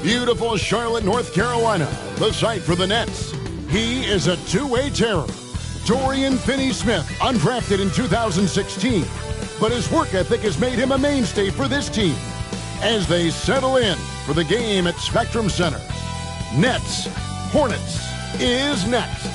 beautiful Charlotte, North Carolina, the site for the Nets. He is a two-way terror. Dorian Finney-Smith, undrafted in 2016, but his work ethic has made him a mainstay for this team as they settle in for the game at Spectrum Center. Nets Hornets is next.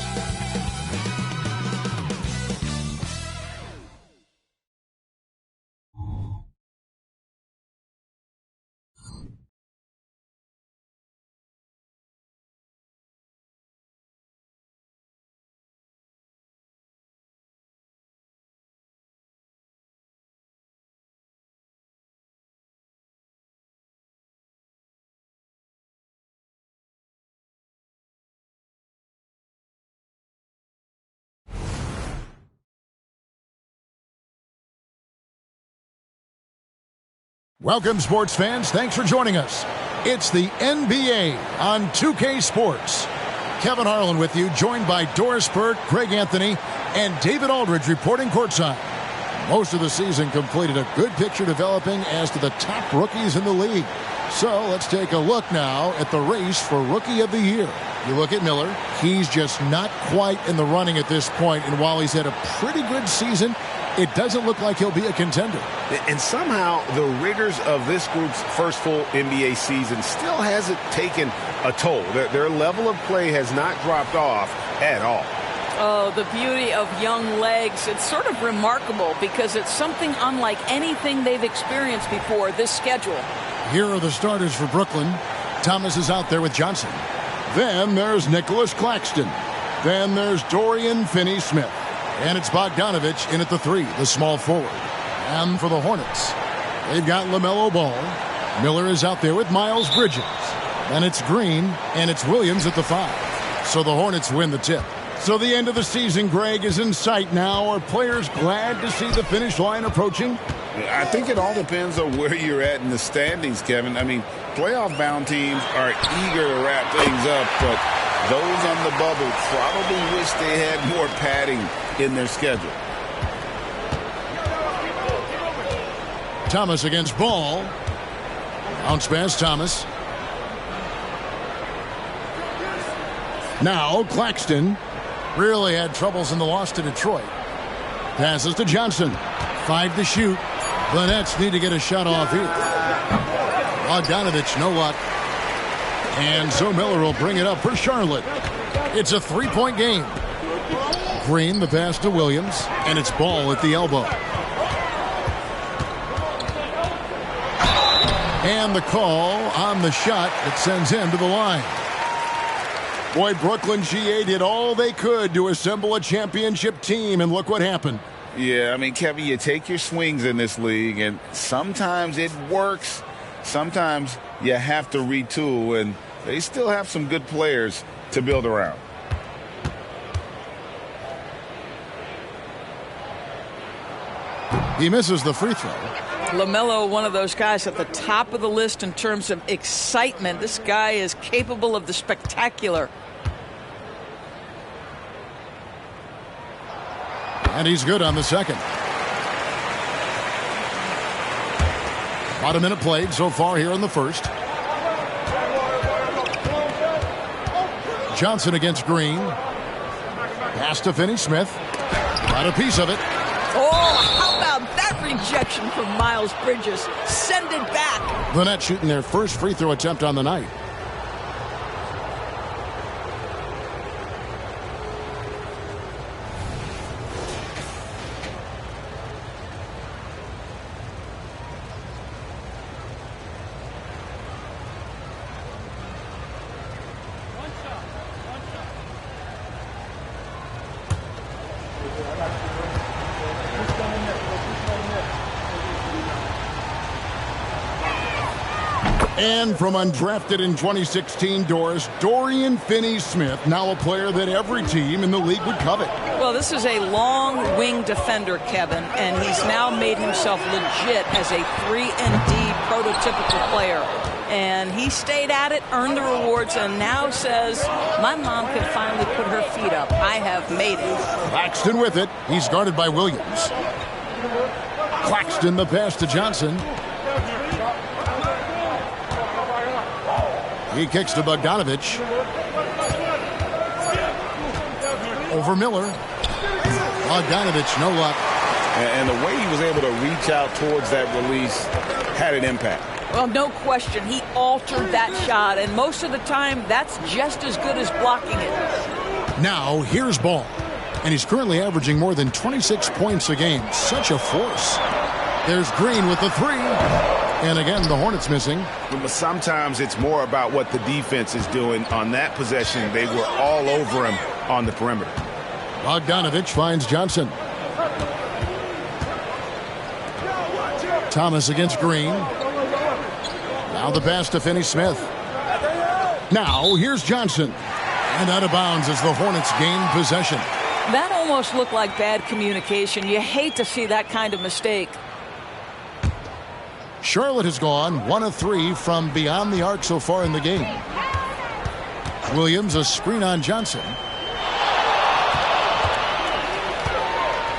Welcome, sports fans. Thanks for joining us. It's the NBA on 2K Sports. Kevin Harlan with you, joined by Doris Burke, Greg Anthony, and David Aldridge reporting courtside. Most of the season completed, a good picture developing as to the top rookies in the league. So let's take a look now at the race for Rookie of the Year. You look at Miller, he's just not quite in the running at this point, and while he's had a pretty good season, it doesn't look like he'll be a contender. And somehow the rigors of this group's first full NBA season still hasn't taken a toll. Their level of play has not dropped off at all. Oh, the beauty of young legs. It's sort of remarkable because it's something unlike anything they've experienced before, this schedule. Here are the starters for Brooklyn. Thomas is out there with Johnson. Then there's Nicholas Claxton. Then there's Dorian Finney-Smith. And it's Bogdanovich in at the 3, the small forward. And for the Hornets, they've got LaMelo Ball. Miller is out there with Miles Bridges. Then it's Green, and it's Williams at the 5. So the Hornets win the tip. So the end of the season, Greg, is in sight now. Are players glad to see the finish line approaching? I think it all depends on where you're at in the standings, Kevin. I mean, playoff-bound teams are eager to wrap things up, but those on the bubble probably wish they had more padding in their schedule. Thomas against Ball. Bounce pass, Thomas. Now Claxton really had troubles in the loss to Detroit. Passes to Johnson. 5 to shoot. The Nets need to get a shot off here. Bogdanovich, no luck. And so Miller will bring it up for Charlotte. It's a 3-point game. Green, the pass to Williams, and it's Ball at the elbow. And the call on the shot that sends him to the line. Boy, Brooklyn GA did all they could to assemble a championship team, and look what happened. Yeah, I mean, Kevin, you take your swings in this league, and sometimes it works. Sometimes you have to retool, and they still have some good players to build around. He misses the free throw. LaMelo, one of those guys at the top of the list in terms of excitement. This guy is capable of the spectacular. And he's good on the second. About a minute played so far here in the first. Johnson against Green. Pass to Finney-Smith. Got a piece of it. Oh, how about that rejection from Miles Bridges? Send it back. The Nets shooting their first free throw attempt on the night. And from undrafted in 2016, Doris, Dorian Finney-Smith, now a player that every team in the league would covet. Well, this is a long wing defender, Kevin, and he's now made himself legit as a 3-and-D prototypical player. And he stayed at it, earned the rewards, and now says, my mom can finally put her feet up. I have made it. Claxton with it. He's guarded by Williams. Claxton, the pass to Johnson. He kicks to Bogdanovich. Over Miller. Bogdanovich, no luck. And the way he was able to reach out towards that release had an impact. Well, no question. He altered that shot, and most of the time, that's just as good as blocking it. Now, here's Ball. And he's currently averaging more than 26 points a game. Such a force. There's Green with the three. And again, the Hornets missing. But sometimes it's more about what the defense is doing. On that possession, they were all over him on the perimeter. Bogdanovich finds Johnson. Thomas against Green. Now the pass to Finney-Smith. Now here's Johnson. And out of bounds as the Hornets gain possession. That almost looked like bad communication. You hate to see that kind of mistake. Charlotte has gone 1 of 3 from beyond the arc so far in the game. Williams, a screen on Johnson.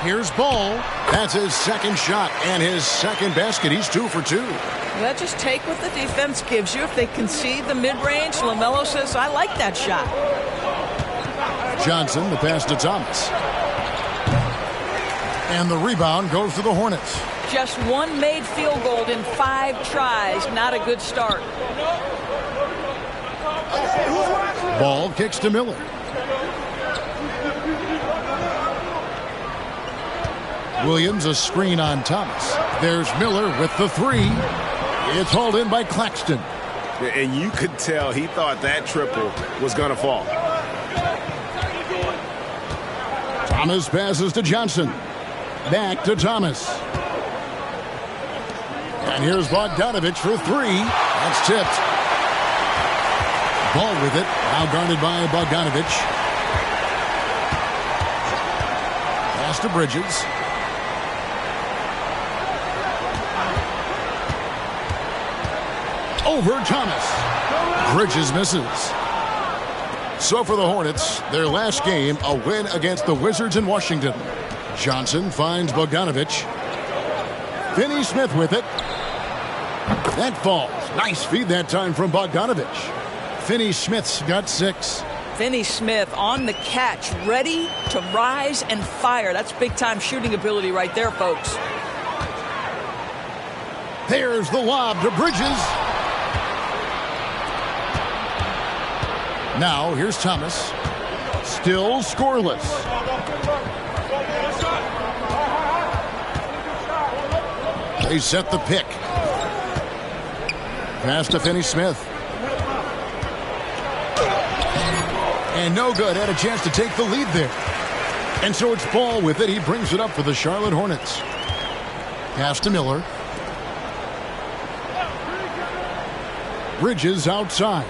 Here's Ball. That's his second shot and his second basket. He's 2 for 2. Well, just take what the defense gives you. If they concede the mid-range, LaMelo says, I like that shot. Johnson, the pass to Thomas. And the rebound goes to the Hornets. Just one made field goal in 5 tries. Not a good start. Ball kicks to Miller. Williams, a screen on Thomas. There's Miller with the three. It's hauled in by Claxton. And you could tell he thought that triple was going to fall. Thomas passes to Johnson. Back to Thomas. And here's Bogdanovich for 3. That's tipped. Ball with it. Now guarded by Bogdanovich. Pass to Bridges. Over Thomas. Bridges misses. So for the Hornets, their last game, a win against the Wizards in Washington. Johnson finds Bogdanovich. Finney-Smith with it. That falls. Nice feed that time from Bogdanovich. Finney-Smith's got 6. Finney-Smith on the catch, ready to rise and fire. That's big-time shooting ability right there, folks. There's the lob to Bridges. Now, here's Thomas. Still scoreless. They set the pick. Pass to Finney-Smith. And no good. Had a chance to take the lead there. And so it's Ball with it. He brings it up for the Charlotte Hornets. Pass to Miller. Bridges outside.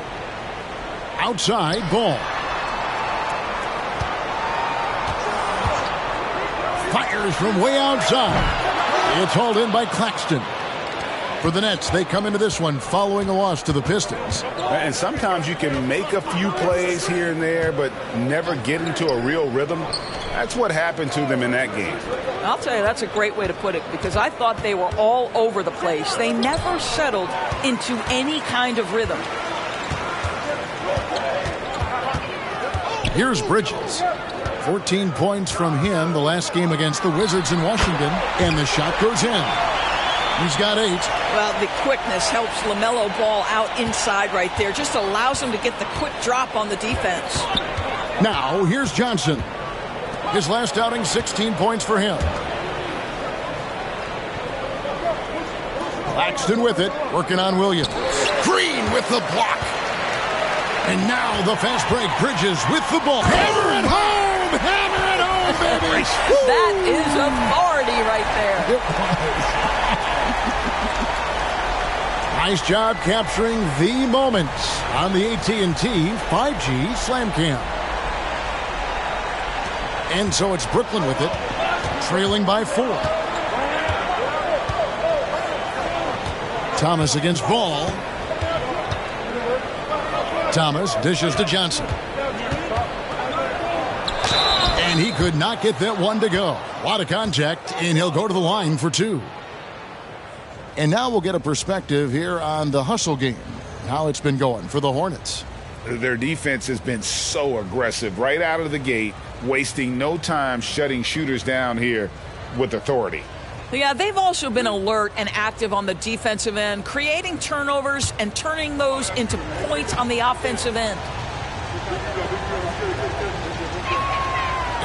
Outside, Ball. Fires from way outside. It's hauled in by Claxton. For the Nets, they come into this one following a loss to the Pistons. And sometimes you can make a few plays here and there, but never get into a real rhythm. That's what happened to them in that game. I'll tell you, that's a great way to put it, because I thought they were all over the place. They never settled into any kind of rhythm. Here's Bridges. 14 points from him the last game against the Wizards in Washington. And the shot goes in. He's got 8. Well, the quickness helps LaMelo Ball out inside right there. Just allows him to get the quick drop on the defense. Now, here's Johnson. His last outing, 16 points for him. Claxton with it, working on Williams. Green with the block. And now the fast break. Bridges with the ball. Hammer it home! Hammer it home, baby! That is authority right there. It was. Nice job capturing the moment on the AT&T 5G Slam Cam. And so it's Brooklyn with it, trailing by 4. Thomas against Ball. Thomas dishes to Johnson. And he could not get that one to go. A lot of contact, and he'll go to the line for 2. And now we'll get a perspective here on the hustle game. how it's been going for the Hornets. Their defense has been so aggressive right out of the gate, wasting no time shutting shooters down here with authority. Yeah, they've also been alert and active on the defensive end, creating turnovers and turning those into points on the offensive end.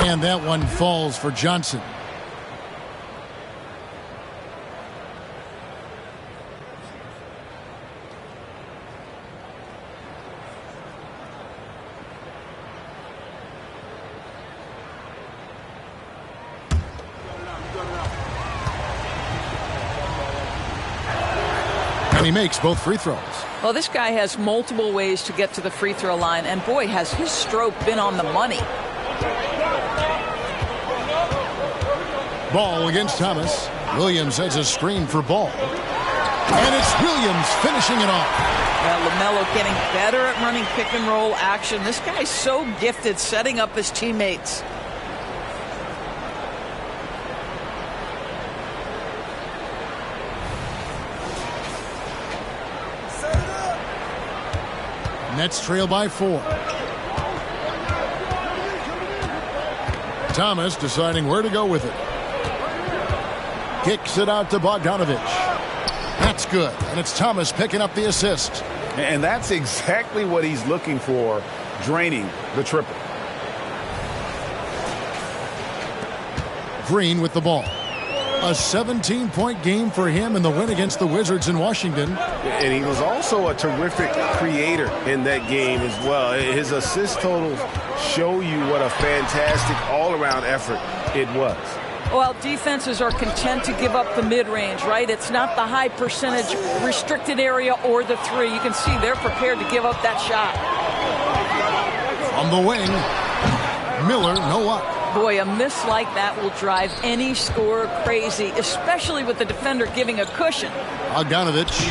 And that one falls for Johnson. And he makes both free throws. Well, this guy has multiple ways to get to the free throw line, and boy, has his stroke been on the money. Ball against Thomas. Williams has a screen for Ball. And it's Williams finishing it off. Well, LaMelo getting better at running pick and roll action. This guy's so gifted setting up his teammates. Nets trail by 4. Thomas deciding where to go with it. Kicks it out to Bogdanovich. That's good. And it's Thomas picking up the assist. And that's exactly what he's looking for, draining the triple. Green with the ball. A 17-point game for him in the win against the Wizards in Washington. And he was also a terrific creator in that game as well. His assist totals show you what a fantastic all-around effort it was. Well, defenses are content to give up the mid-range, right? It's not the high percentage restricted area or the three. You can see they're prepared to give up that shot. On the wing, Miller, no luck. Boy, a miss like that will drive any scorer crazy, especially with the defender giving a cushion. Bogdanovich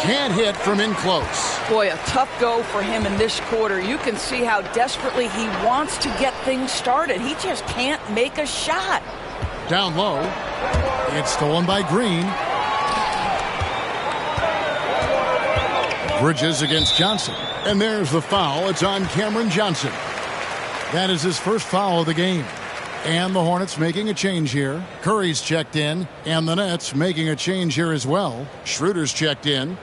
can't hit from in close. Boy, a tough go for him in this quarter. You can see how desperately he wants to get things started. He just can't make a shot. Down low. It's stolen by Green. Bridges against Johnson. And there's the foul. It's on Cameron Johnson. That is his first foul of the game. And the Hornets making a change here. Curry's checked in. And the Nets making a change here as well. Schroeder's checked in.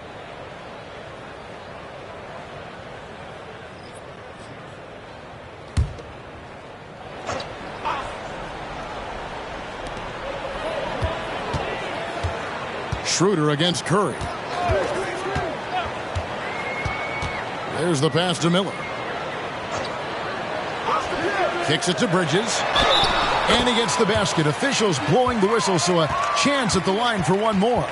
Schroeder against Curry. There's the pass to Miller. Kicks it to Bridges. And he gets the basket. Officials blowing the whistle, so a chance at the line for one more.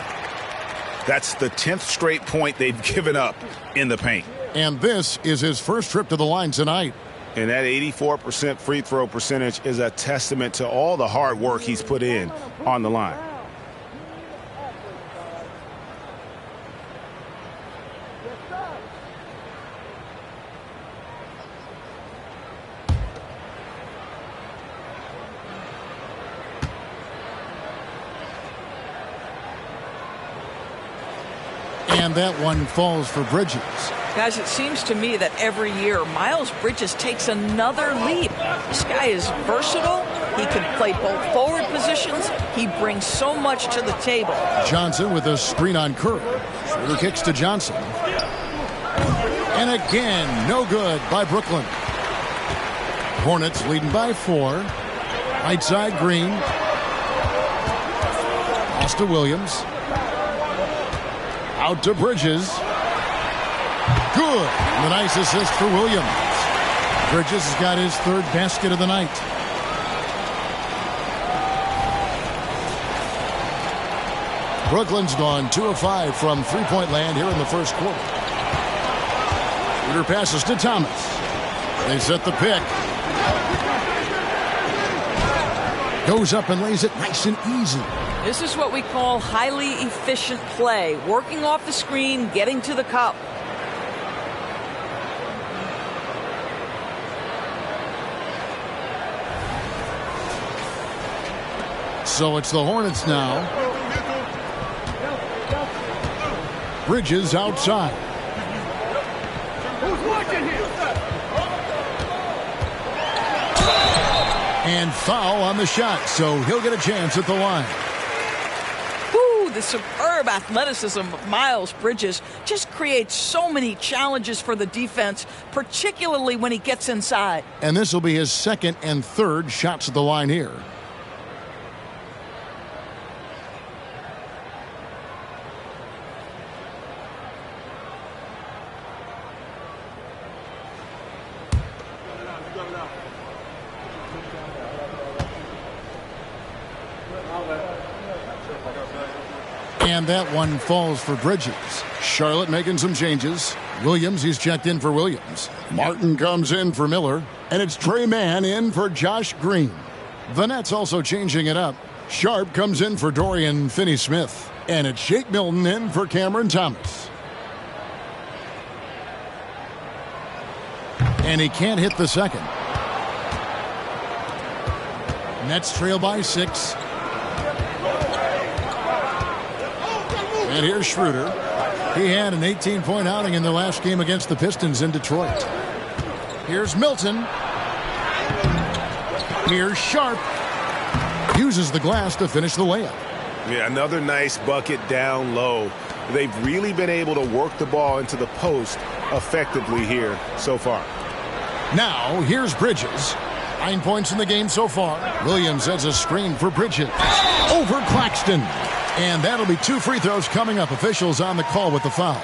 That's the 10th straight point they've given up in the paint. And this is his first trip to the line tonight. And that 84% free throw percentage is a testament to all the hard work he's put in on the line. And that one falls for Bridges. Guys, it seems to me that every year Miles Bridges takes another leap. This guy is versatile. He can play both forward positions. He brings so much to the table. Johnson with a screen on Curry. Schroeder kicks to Johnson. And again, no good by Brooklyn. Hornets leading by 4. Right side, Green. Pass to Williams. Out to Bridges. Good. And a nice assist for Williams. Bridges has got his third basket of the night. Brooklyn's gone 2 of 5 from three-point land here in the first quarter. Shooter passes to Thomas. They set the pick. Goes up and lays it nice and easy. This is what we call highly efficient play. Working off the screen, getting to the cup. So it's the Hornets now. Bridges outside. And foul on the shot, so he'll get a chance at the line. The superb athleticism of Miles Bridges just creates so many challenges for the defense, particularly when he gets inside. And this will be his second and third shots at the line here. And that one falls for Bridges. Charlotte making some changes. Williams, he's checked in for Williams. Martin comes in for Miller. And it's Trey Mann in for Josh Green. The Nets also changing it up. Sharp comes in for Dorian Finney-Smith. And it's Shake Milton in for Cameron Thomas. And he can't hit the second. Nets trail by 6. And here's Schroeder. He had an 18-point outing in the last game against the Pistons in Detroit. Here's Milton. Here's Sharp. Uses the glass to finish the layup. Yeah, another nice bucket down low. They've really been able to work the ball into the post effectively here so far. Now, here's Bridges. 9 points in the game so far. Williams has a screen for Bridges. Over Claxton. And that'll be 2 free throws coming up. Officials on the call with the foul.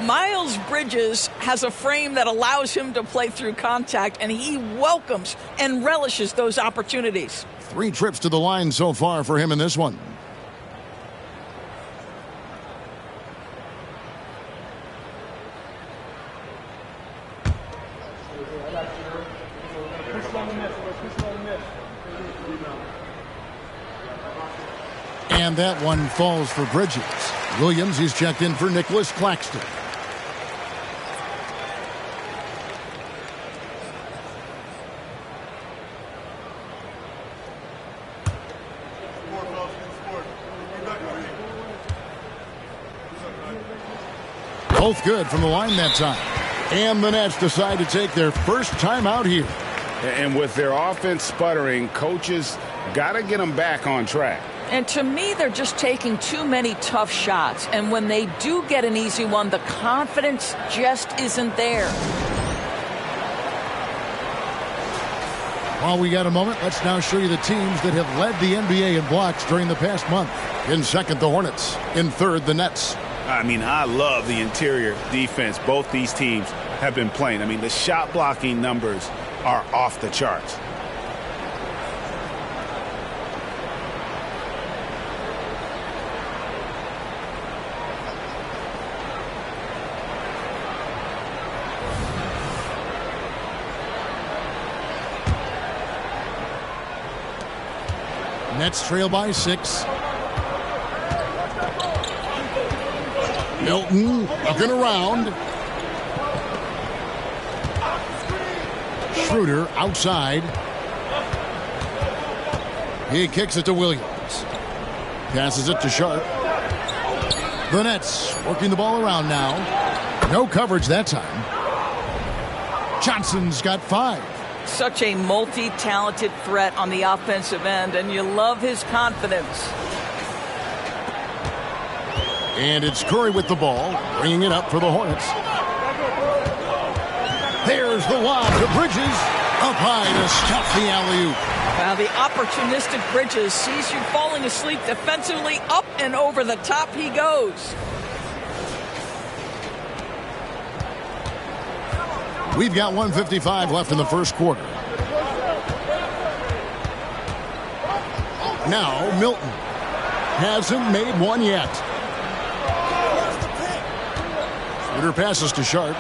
Miles Bridges has a frame that allows him to play through contact, and he welcomes and relishes those opportunities. 3 trips to the line so far for him in this one. And that one falls for Bridges. Williams, he's checked in for Nicholas Claxton. Both good from the line that time. And the Nets decide to take their first time out here. And with their offense sputtering, coaches got to get them back on track. And to me, they're just taking too many tough shots. And when they do get an easy one, the confidence just isn't there. While we got a moment, let's now show you the teams that have led the NBA in blocks during the past month. In second, the Hornets. In third, the Nets. I mean, I love the interior defense both these teams have been playing. I mean, the shot blocking numbers are off the charts. Nets trail by 6. Milton looking around. Schroeder outside. He kicks it to Williams. Passes it to Sharp. The Nets working the ball around now. No coverage that time. Johnson's got 5. Such a multi-talented threat on the offensive end, and you love his confidence. And it's Curry with the ball, bringing it up for the Hornets. There's the lob to Bridges. Up high to stop the alley-oop. Now the opportunistic Bridges sees you falling asleep defensively. Up and over the top he goes. We've got 1:55 left in the first quarter. Now Milton hasn't made one yet. Schroeder passes to Sharp.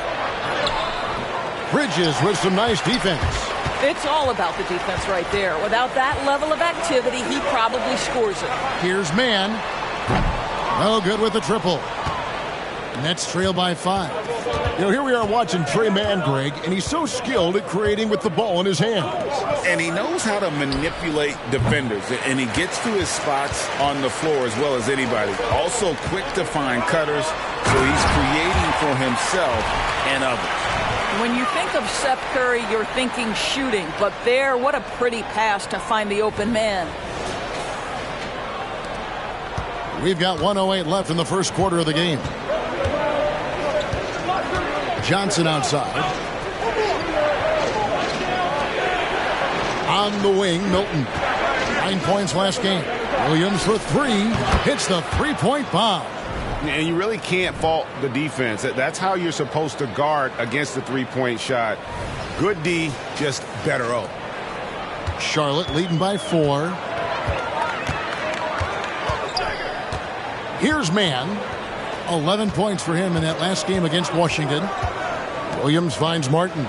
Bridges with some nice defense. It's all about the defense right there. Without that level of activity, he probably scores it. Here's Mann. No good with the triple. Nets trail by 5. You know, here we are watching Trey Mann, Greg, and he's so skilled at creating with the ball in his hands. And he knows how to manipulate defenders, and he gets to his spots on the floor as well as anybody. Also quick to find cutters, so he's creating for himself and others. When you think of Seth Curry, you're thinking shooting, but there, what a pretty pass to find the open man. We've got 1:08 left in the first quarter of the game. Johnson outside. On the wing, Milton. 9 points last game. Williams for three. Hits the three-point bomb. And you really can't fault the defense. That's how you're supposed to guard against the three-point shot. Good D, just better O. Charlotte leading by 4. Here's Mann. 11 points for him in that last game against Washington. Williams finds Martin.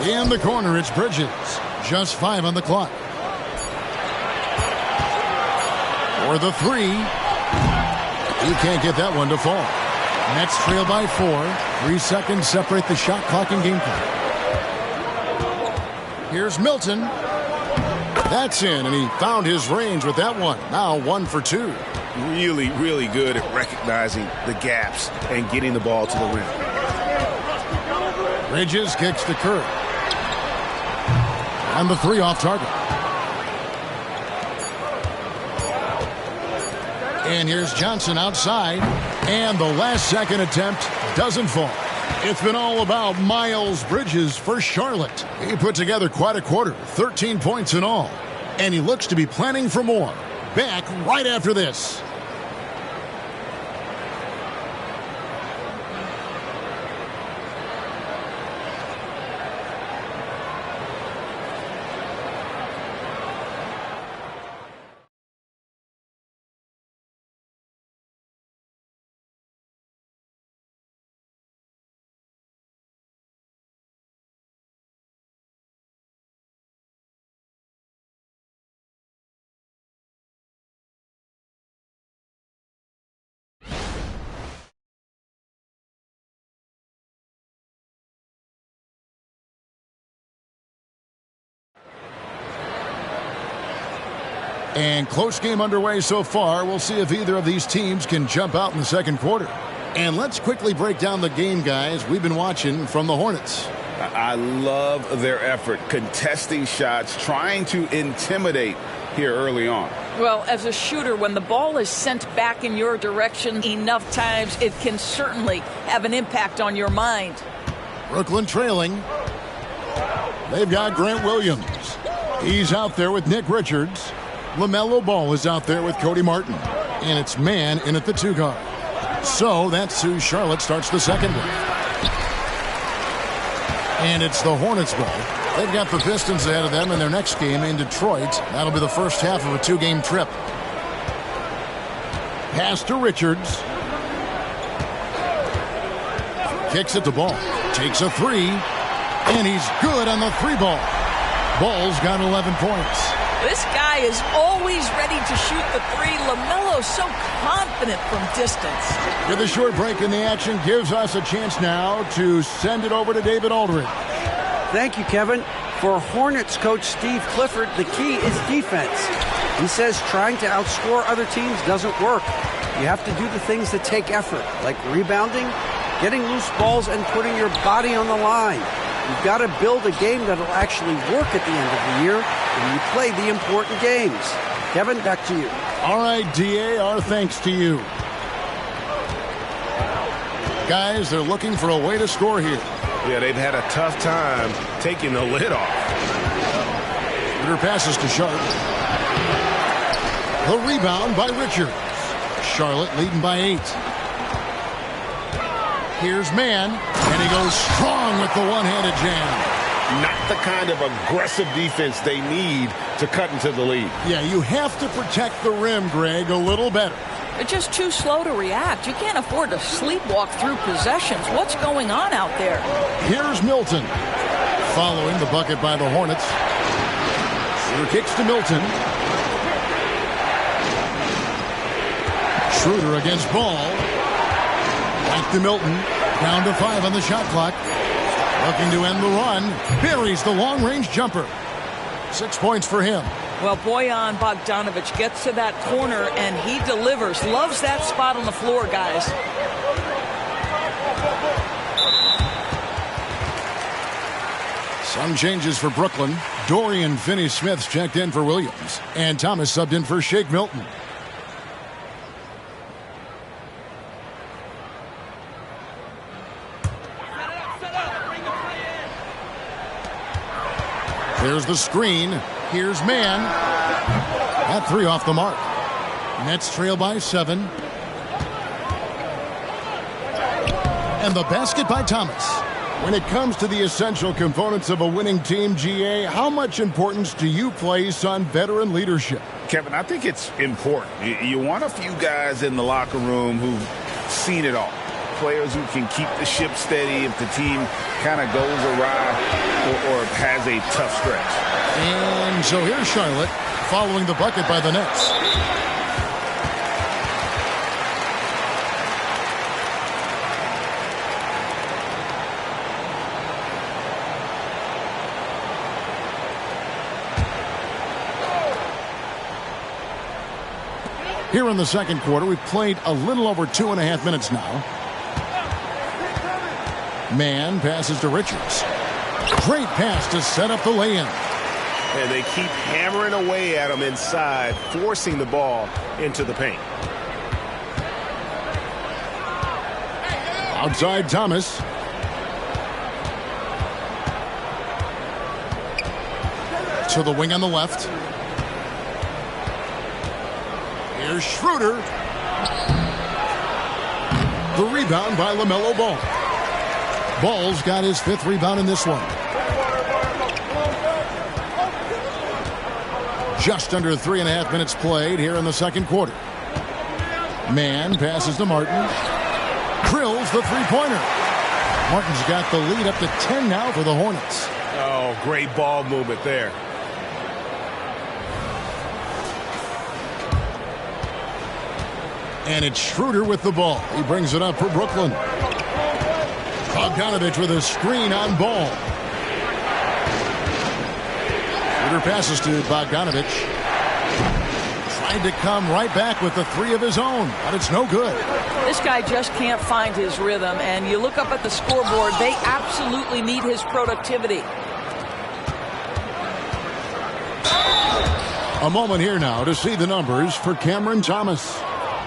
In the corner, it's Bridges. Just 5 on the clock. For the three. He can't get that one to fall. Nets trail by 4. 3 seconds separate the shot clock and game clock. Here's Milton. That's in, and he found his range with that one. Now 1 for 2. Really, really good at recognizing the gaps and getting the ball to the rim. Bridges kicks to Curry. And the 3 off target. And here's Johnson outside. And the last second attempt doesn't fall. It's been all about Miles Bridges for Charlotte. He put together quite a quarter, 13 points in all. And he looks to be planning for more. Back right after this. And close game underway so far. We'll see if either of these teams can jump out in the second quarter. And let's quickly break down the game, guys, we've been watching from the Hornets. I love their effort, contesting shots, trying to intimidate here early on. Well, as a shooter, when the ball is sent back in your direction enough times, it can certainly have an impact on your mind. Brooklyn trailing. They've got Grant Williams. He's out there with Nick Richards. LaMelo Ball is out there with Cody Martin. And it's Mann in at the 2 guard. So that's who Charlotte starts the second with. And it's the Hornets ball. They've got the Pistons ahead of them in their next game in Detroit. That'll be the first half of a 2-game trip. Pass to Richards. Kicks it to Ball. Takes a 3. And he's good on the 3-ball. Ball's got 11 points. This guy is always ready to shoot the 3. LaMelo's so confident from distance. With a short break in the action, gives us a chance now to send it over to David Aldridge. Thank you, Kevin. For Hornets coach Steve Clifford, the key is defense. He says trying to outscore other teams doesn't work. You have to do the things that take effort, like rebounding, getting loose balls, and putting your body on the line. You've got to build a game that'll actually work at the end of the year when you play the important games. Kevin, back to you. All right, DA, our thanks to you. Guys, they're looking for a way to score here. Yeah, they've had a tough time taking the lid off. Peter passes to Sharp. The rebound by Richards. Charlotte leading by 8. Here's Mann, and he goes strong with the one-handed jam. Not the kind of aggressive defense they need to cut into the lead. Yeah, you have to protect the rim, Greg, a little better. They're just too slow to react. You can't afford to sleepwalk through possessions. What's going on out there? Here's Milton. Following the bucket by the Hornets. Schroeder kicks to Milton. Schroeder against Ball. to Milton. Down to 5 on the shot clock. Looking to end the run. Buries the long-range jumper. 6 points for him. Well, Bojan Bogdanovic gets to that corner, and he delivers. Loves that spot on the floor, guys. Some changes for Brooklyn. Dorian Finney-Smith's checked in for Williams. And Thomas subbed in for Shake Milton. There's the screen. Here's Mann. That 3 off the mark. Nets trail by 7. And the basket by Thomas. When it comes to the essential components of a winning team, GA, how much importance do you place on veteran leadership? Kevin, I think it's important. You want a few guys in the locker room who've seen it all. Players who can keep the ship steady if the team kind of goes awry or has a tough stretch. And so here's Charlotte following the bucket by the Nets. Here in the second quarter, we've played a little over 2.5 minutes now. Mann passes to Richards. Great pass to set up the lay-in. And they keep hammering away at him inside, forcing the ball into the paint. Outside Thomas. To the wing on the left. Here's Schroeder. The rebound by LaMelo Ball. Ball's got his 5th rebound in this one. Just under 3.5 minutes played here in the second quarter. Mann passes to Martin. Drills the three-pointer. Martin's got the lead up to 10 now for the Hornets. Oh, great ball movement there. And it's Schroeder with the ball. He brings it up for Brooklyn. Bogdanovic with a screen on Ball. Schroeder passes to Bogdanovic. Tried to come right back with the 3 of his own, but it's no good. This guy just can't find his rhythm, and you look up at the scoreboard, they absolutely need his productivity. A moment here now to see the numbers for Cameron Thomas.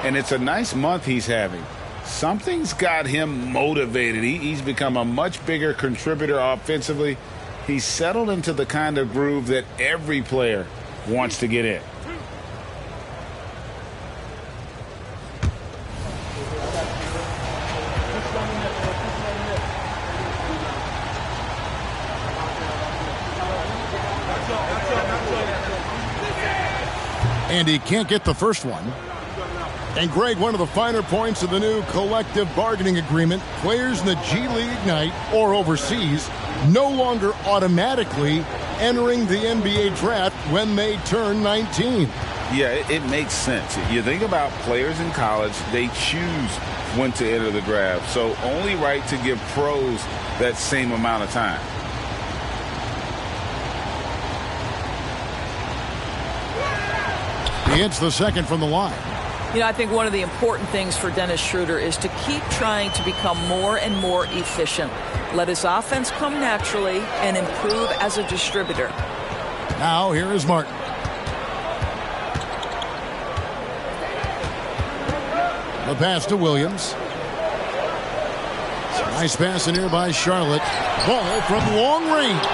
And it's a nice month he's having. Something's got him motivated. He's become a much bigger contributor offensively. He's settled into the kind of groove that every player wants to get in. And he can't get the first one. And Greg, one of the finer points of the new collective bargaining agreement, players in the G League Ignite or overseas no longer automatically entering the NBA draft when they turn 19. Yeah, it makes sense. You think about players in college, they choose when to enter the draft. So only right to give pros that same amount of time. He hits the second from the line. You know, I think one of the important things for Dennis Schroeder is to keep trying to become more and more efficient. Let his offense come naturally and improve as a distributor. Now here is Martin. The pass to Williams. Nice pass in here by Charlotte. Ball from long range.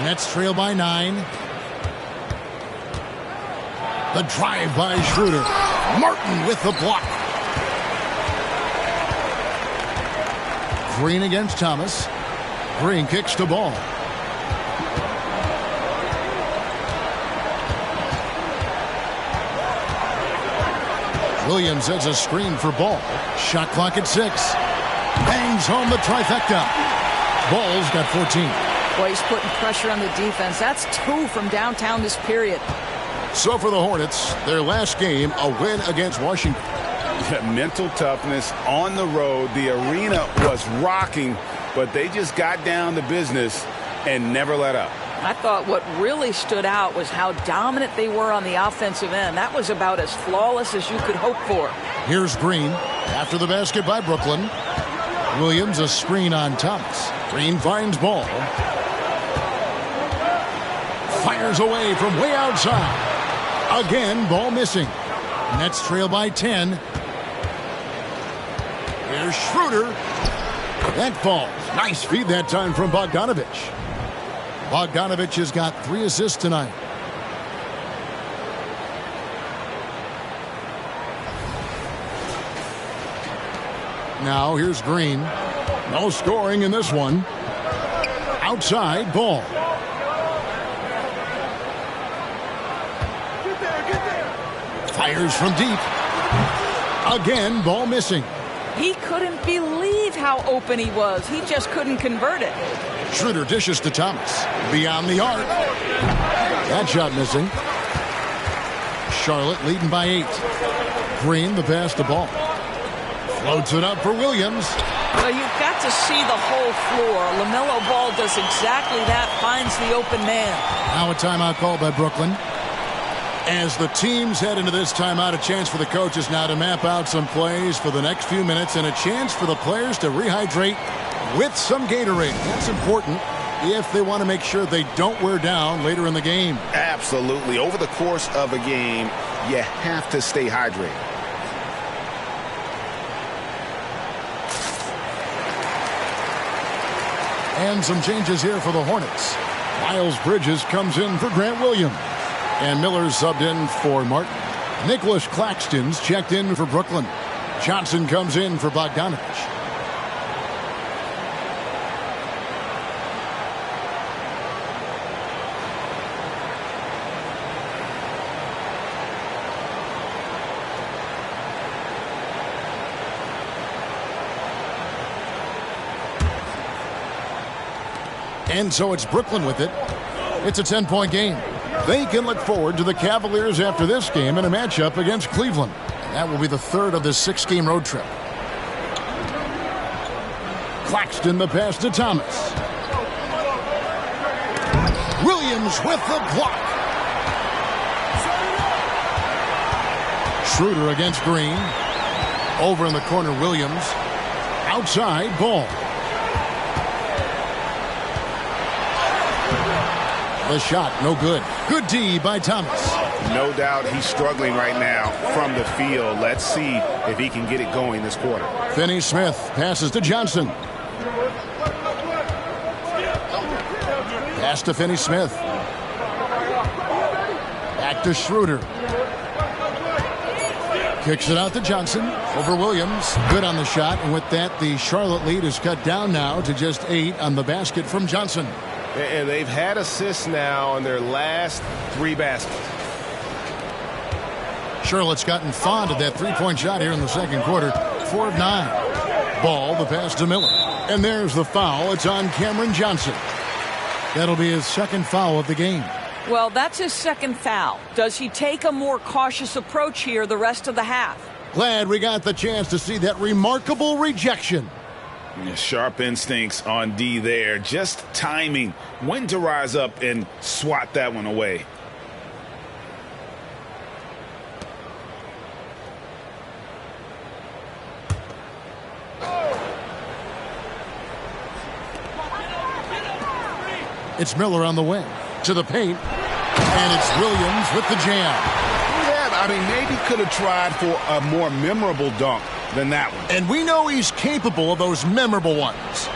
Nets trail by 9. The drive by Schroeder. Martin with the block. Green against Thomas. Green kicks to Ball. Williams has a screen for Ball. Shot clock at 6. Bangs home the trifecta. Ball's got 14. Boy, he's putting pressure on the defense. That's 2 from downtown this period. So for the Hornets, their last game, a win against Washington. Mental toughness on the road. The arena was rocking, but they just got down to business and never let up. I thought what really stood out was how dominant they were on the offensive end. That was about as flawless as you could hope for. Here's Green after the basket by Brooklyn. Williams a screen on Thomas. Green finds ball. Fires away from way outside. Again, ball missing. Nets trail by 10. Here's Schroeder. That falls. Nice feed that time from Bogdanovich. Bogdanovich has got 3 assists tonight. Now here's Green. No scoring in this one. Outside ball. Fires from deep. Again, ball missing. He couldn't believe how open he was. He just couldn't convert it. Schroeder dishes to Thomas. Beyond the arc. That shot missing. Charlotte leading by 8. Green the pass to ball. Floats it up for Williams. Well, you've got to see the whole floor. LaMelo Ball does exactly that, finds the open man. Now a timeout called by Brooklyn. As the teams head into this timeout, a chance for the coaches now to map out some plays for the next few minutes and a chance for the players to rehydrate with some Gatorade. That's important if they want to make sure they don't wear down later in the game. Absolutely. Over the course of a game, you have to stay hydrated. And some changes here for the Hornets. Miles Bridges comes in for Grant Williams. And Miller's subbed in for Martin. Nicholas Claxton's checked in for Brooklyn. Johnson comes in for Bogdanovich. And so it's Brooklyn with it. It's a 10-point game. They can look forward to the Cavaliers after this game in a matchup against Cleveland. That will be the third of this 6-game road trip. Claxton the pass to Thomas. Williams with the block. Schroeder against Green. Over in the corner, Williams. Outside, Ball. The shot, no good. Good D by Thomas. No doubt he's struggling right now from the field. Let's see if he can get it going this quarter. Finney-Smith passes to Johnson. Pass to Finney-Smith. Back to Schroeder. Kicks it out to Johnson. Over Williams. Good on the shot. And with that, the Charlotte lead is cut down now to just 8 on the basket from Johnson. And they've had assists now on their last 3 baskets. Charlotte's gotten fond of that three-point shot here in the second quarter. 4 of 9. Ball, the pass to Miller. And there's the foul. It's on Cameron Johnson. That'll be his second foul of the game. Well, that's his second foul. Does he take a more cautious approach here the rest of the half? Glad we got the chance to see that remarkable rejection. Sharp instincts on D there. Just timing. When to rise up and swat that one away. It's Miller on the wing. To the paint. And it's Williams with the jam. Yeah, I mean, maybe could have tried for a more memorable dunk than that one. And we know he's capable of those memorable ones.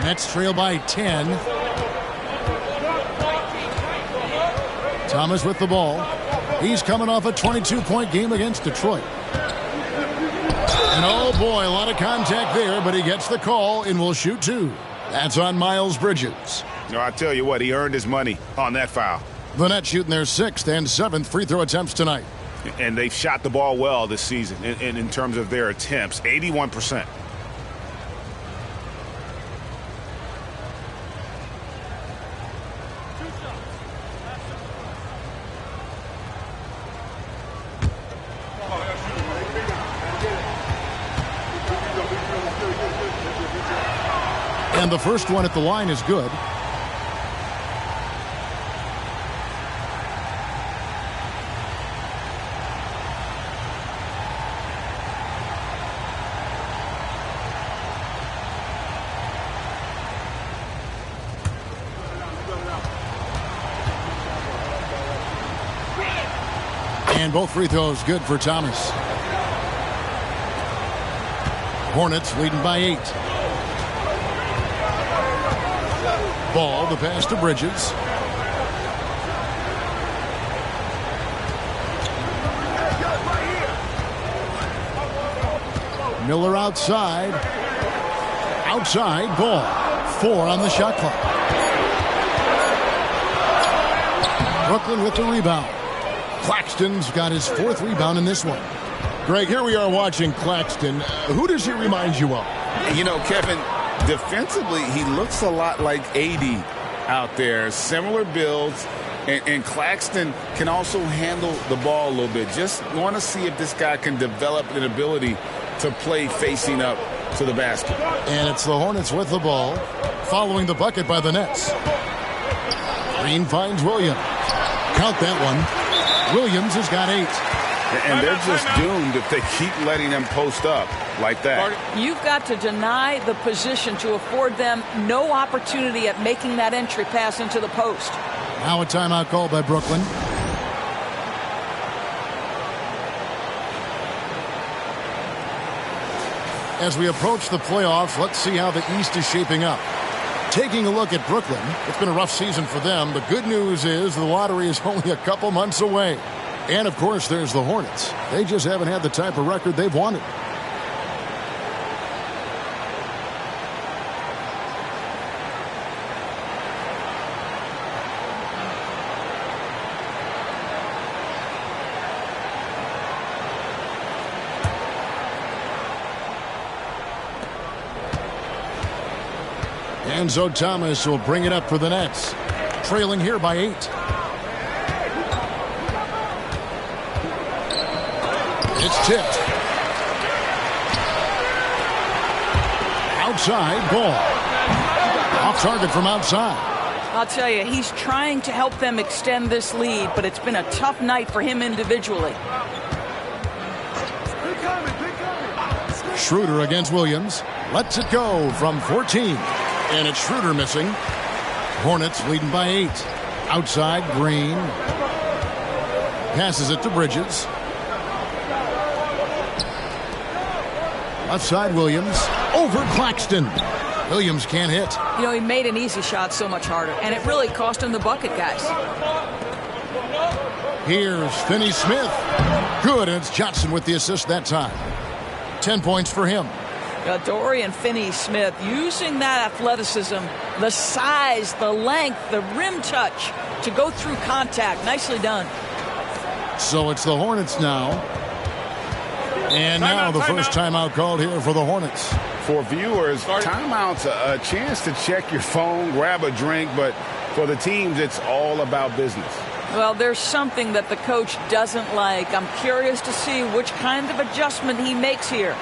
Nets trail by 10. Thomas with the ball. He's coming off a 22-point game against Detroit. And oh boy, a lot of contact there, but he gets the call and will shoot 2. That's on Miles Bridges. No, I tell you what, he earned his money on that foul. The Nets shooting their 6th and 7th free throw attempts tonight. And they've shot the ball well this season in terms of their attempts, 81%. And the first one at the line is good. And both free throws good for Thomas. Hornets leading by 8. Ball, the pass to Bridges. Miller outside. Outside, ball. 4 on the shot clock. Brooklyn with the rebound. Claxton's got his 4th rebound in this one. Greg, here we are watching Claxton. Who does he remind you of? You know, Kevin, defensively, he looks a lot like AD out there. Similar builds. And Claxton can also handle the ball a little bit. Just want to see if this guy can develop an ability to play facing up to the basket. And it's the Hornets with the ball, following the bucket by the Nets. Green finds Williams. Count that one. Williams has got 8. And they're just doomed if they keep letting them post up like that. You've got to deny the position to afford them no opportunity at making that entry pass into the post. Now a timeout called by Brooklyn. As we approach the playoffs, let's see how the East is shaping up. Taking a look at Brooklyn, it's been a rough season for them. The good news is the lottery is only a couple months away. And, of course, there's the Hornets. They just haven't had the type of record they've wanted. And so Thomas will bring it up for the Nets. Trailing here by 8. It's tipped. Outside, ball. Off target from outside. I'll tell you, he's trying to help them extend this lead, but it's been a tough night for him individually. Schroeder against Williams. Lets it go from 14. And it's Schroeder missing. Hornets leading by 8. Outside, Green. Passes it to Bridges. Left side, Williams. Over Claxton. Williams can't hit. You know, he made an easy shot so much harder, and it really cost him the bucket, guys. Here's Finney-Smith. Good, and it's Johnson with the assist that time. 10 points for him. Dorian Finney-Smith using that athleticism, the size, the length, the rim touch to go through contact. Nicely done. So it's the Hornets now. And now the first timeout called here for the Hornets. For viewers, timeout's a chance to check your phone, grab a drink, but for the teams, it's all about business. Well, there's something that the coach doesn't like. I'm curious to see which kind of adjustment he makes here.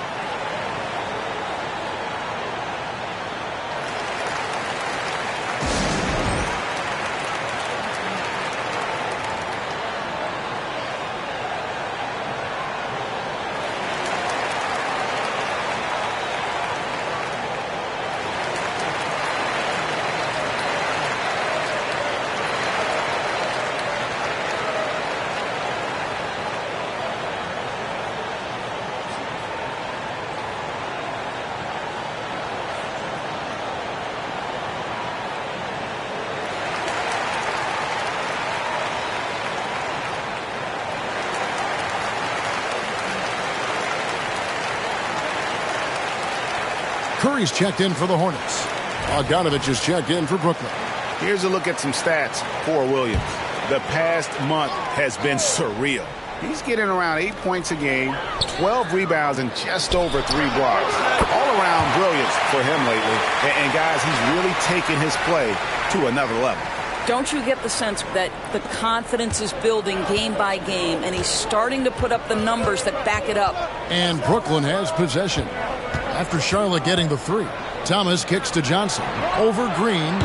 Curry's checked in for the Hornets. Bogdanovich is checked in for Brooklyn. Here's a look at some stats for Williams. The past month has been surreal. He's getting around 8 points a game, 12 rebounds, and just over 3 blocks. All around brilliance for him lately. And guys, he's really taken his play to another level. Don't you get the sense that the confidence is building game by game, and he's starting to put up the numbers that back it up? And Brooklyn has possession after Charlotte getting the 3. Thomas kicks to Johnson. Over Green.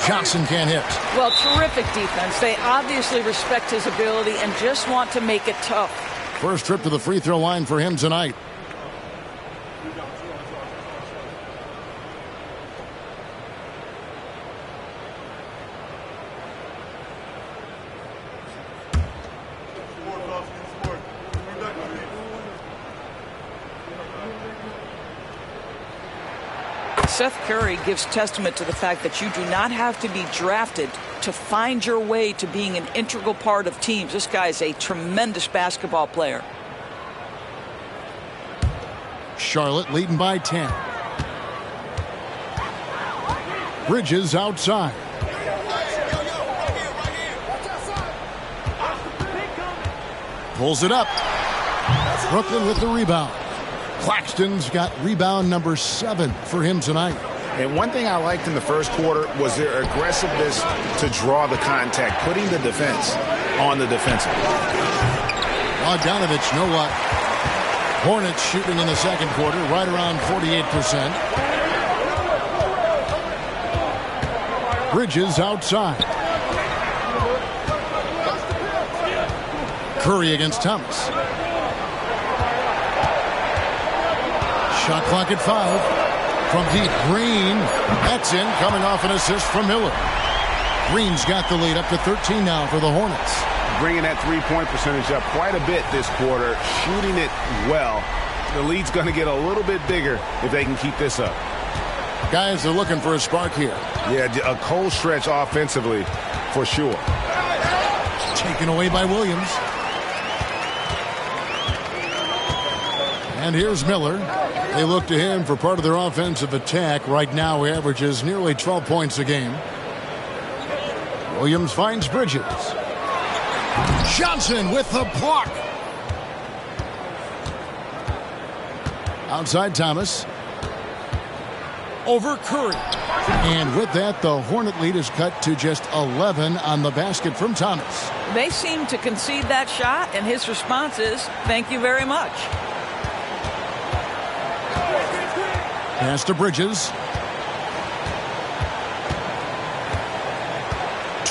Johnson can't hit. Well, terrific defense. They obviously respect his ability and just want to make it tough. First trip to the free throw line for him tonight. Seth Curry gives testament to the fact that you do not have to be drafted to find your way to being an integral part of teams. This guy is a tremendous basketball player. Charlotte leading by 10. Bridges outside. Pulls it up. Brooklyn with the rebound. Claxton's got rebound number 7 for him tonight. And one thing I liked in the first quarter was their aggressiveness to draw the contact, putting the defense on the defensive. Bogdanovich, no luck. Hornets shooting in the second quarter, right around 48%. Bridges outside. Curry against Thomas. Shot clock at 5. From deep, Green. That's in, coming off an assist from Miller. Green's got the lead up to 13 now for the Hornets. Bringing that three-point percentage up quite a bit this quarter, shooting it well. The lead's going to get a little bit bigger if they can keep this up. Guys are looking for a spark here. Yeah, a cold stretch offensively for sure. Taken away by Williams. And here's Miller. They look to him for part of their offensive attack. Right now, he averages nearly 12 points a game. Williams finds Bridges. Johnson with the block. Outside Thomas. Over Curry. And with that, the Hornet lead is cut to just 11 on the basket from Thomas. They seem to concede that shot, and his response is, thank you very much. Pass to Bridges.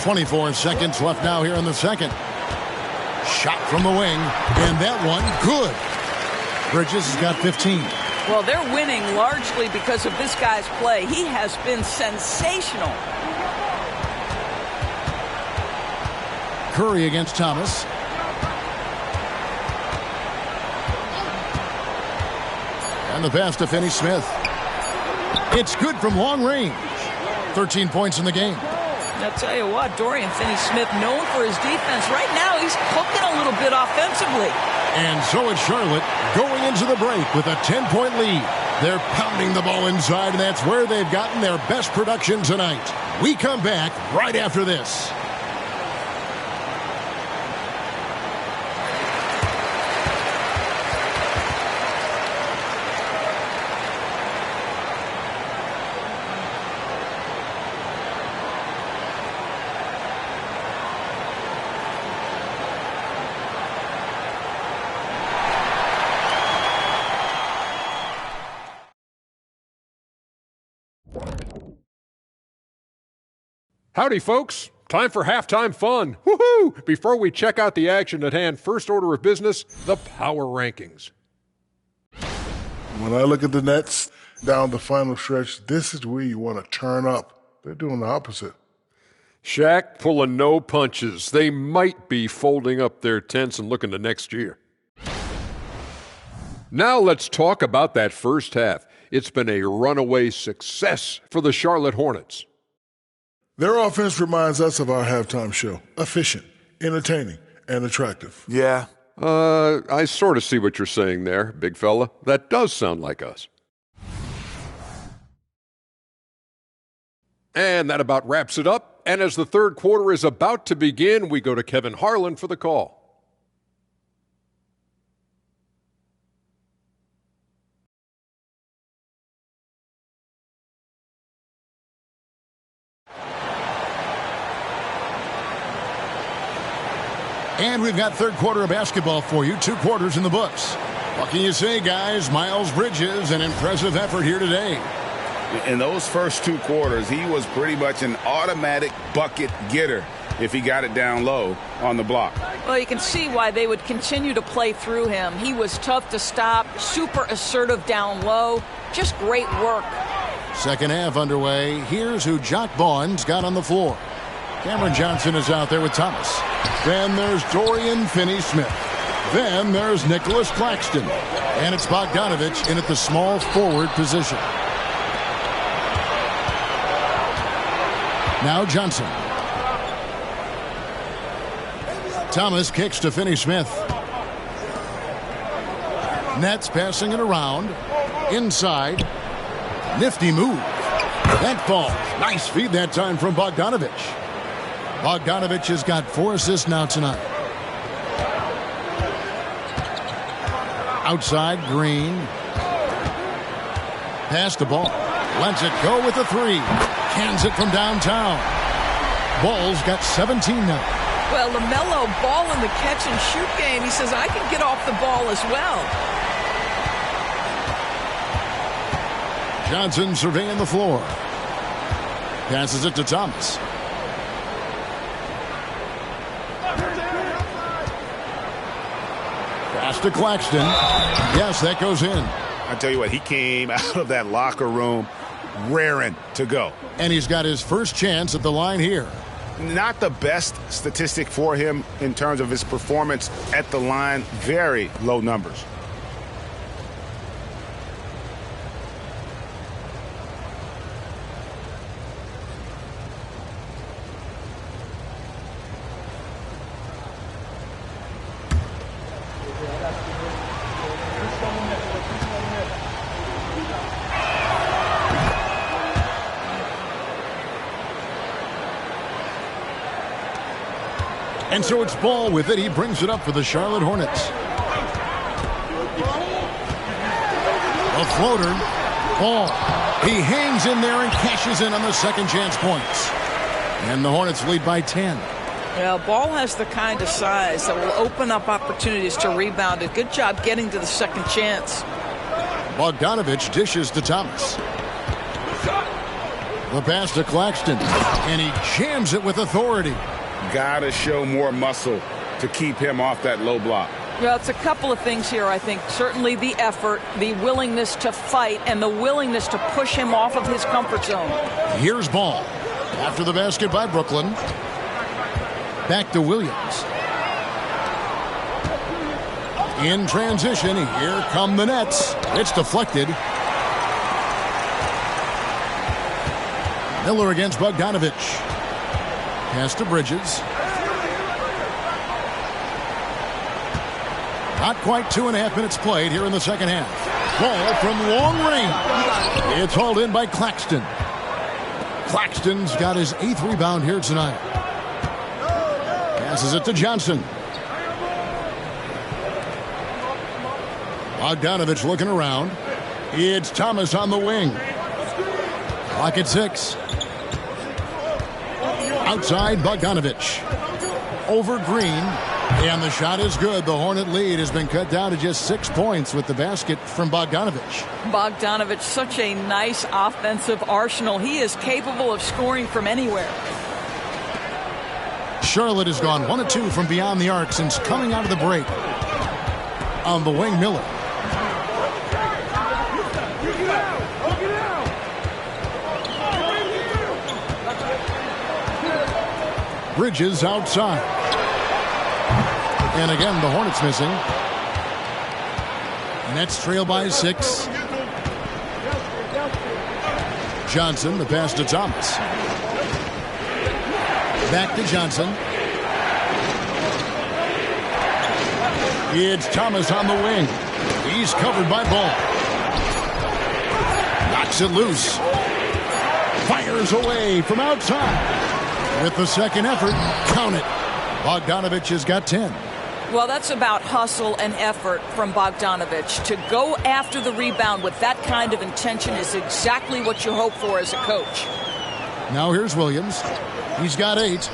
24 seconds left now here in the second. Shot from the wing, and that one good. Bridges has got 15. Well, they're winning largely because of this guy's play. He has been sensational. Curry against Thomas. And the pass to Finney-Smith. It's good from long range. 13 points in the game. I'll tell you what, Dorian Finney-Smith, known for his defense, right now he's cooking a little bit offensively. And so is Charlotte going into the break with a 10-point lead. They're pounding the ball inside, and that's where they've gotten their best production tonight. We come back right after this. Howdy, folks. Time for halftime fun. Woohoo! Before we check out the action at hand, first order of business, the power rankings. When I look at the Nets down the final stretch, this is where you want to turn up. They're doing the opposite. Shaq pulling no punches. They might be folding up their tents and looking to next year. Now let's talk about that first half. It's been a runaway success for the Charlotte Hornets. Their offense reminds us of our halftime show. Efficient, entertaining, and attractive. Yeah. I sort of see what you're saying there, big fella. That does sound like us. And that about wraps it up. And as the third quarter is about to begin, we go to Kevin Harlan for the call. And we've got third quarter of basketball for you. 2 quarters in the books. What can you say, guys? Miles Bridges, an impressive effort here today. In those first 2 quarters, he was pretty much an automatic bucket getter if he got it down low on the block. Well, you can see why they would continue to play through him. He was tough to stop, super assertive down low. Just great work. Second half underway. Here's who Jock Vaughn's got on the floor. Cameron Johnson is out there with Thomas. Then there's Dorian Finney-Smith. Then there's Nicholas Claxton. And it's Bogdanovich in at the small forward position. Now Johnson. Thomas kicks to Finney-Smith. Nets passing it around. Inside. Nifty move. That falls. Nice feed that time from Bogdanovich. Bogdanovich has got 4 assists now tonight. Outside, Green. Pass the ball. Lets it go with a 3. Cans it from downtown. Ball's got 17 now. Well, LaMelo Ball in the catch-and-shoot game. He says, I can get off the ball as well. Johnson surveying the floor. Passes it to Thomas. Pass to Claxton. Yes, that goes in. I tell you what, he came out of that locker room raring to go. And he's got his first chance at the line here. Not the best statistic for him in terms of his performance at the line. Very low numbers. And so it's Ball with it. He brings it up for the Charlotte Hornets. A floater. Ball. He hangs in there and cashes in on the second chance points. And the Hornets lead by 10. Well, Ball has the kind of size that will open up opportunities to rebound it. Good job getting to the second chance. Bogdanovich dishes to Thomas. The pass to Claxton. And he jams it with authority. Got to show more muscle to keep him off that low block. Well, it's a couple of things here, I think. Certainly the effort, the willingness to fight, and the willingness to push him off of his comfort zone. Here's Ball. After the basket by Brooklyn. Back to Williams. In transition, here come the Nets. It's deflected. Miller against Bogdanovich. Pass to Bridges. Not quite 2.5 minutes played here in the second half. Ball from long range. It's hauled in by Claxton. Claxton's got his 8th rebound here tonight. Passes it to Johnson. Bogdanovich looking around. It's Thomas on the wing. Clock at 6. Outside, Bogdanovich. Over Green. And the shot is good. The Hornet lead has been cut down to just 6 points with the basket from Bogdanovich. Bogdanovich, such a nice offensive arsenal. He is capable of scoring from anywhere. Charlotte has gone 1 of 2 from beyond the arc since coming out of the break. On the wing, Miller. Bridges outside. And again, the Hornets missing. Nets trail by 6. Johnson, the pass to Thomas. Back to Johnson. It's Thomas on the wing. He's covered by Ball. Knocks it loose. Fires away from outside. With the second effort, count it. Bogdanovich has got 10. Well, that's about hustle and effort from Bogdanovich. To go after the rebound with that kind of intention is exactly what you hope for as a coach. Now here's Williams. He's got 8.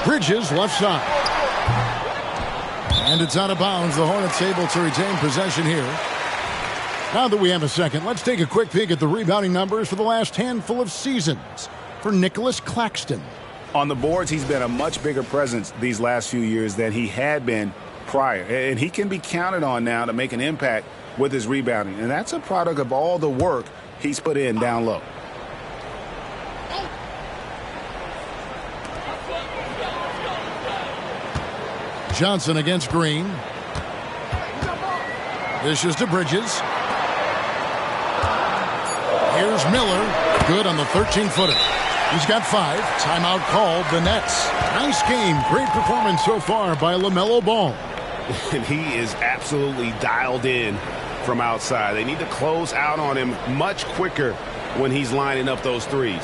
Bridges left side. And it's out of bounds. The Hornets able to retain possession here. Now that we have a second, let's take a quick peek at the rebounding numbers for the last handful of seasons for Nicholas Claxton. On the boards, he's been a much bigger presence these last few years than he had been prior. And he can be counted on now to make an impact with his rebounding. And that's a product of all the work he's put in down low. Johnson against Green. Dishes to Bridges. Here's Miller. Good on the 13-footer. He's got 5. Timeout called, the Nets. Nice game. Great performance so far by LaMelo Ball. And he is absolutely dialed in from outside. They need to close out on him much quicker when he's lining up those threes.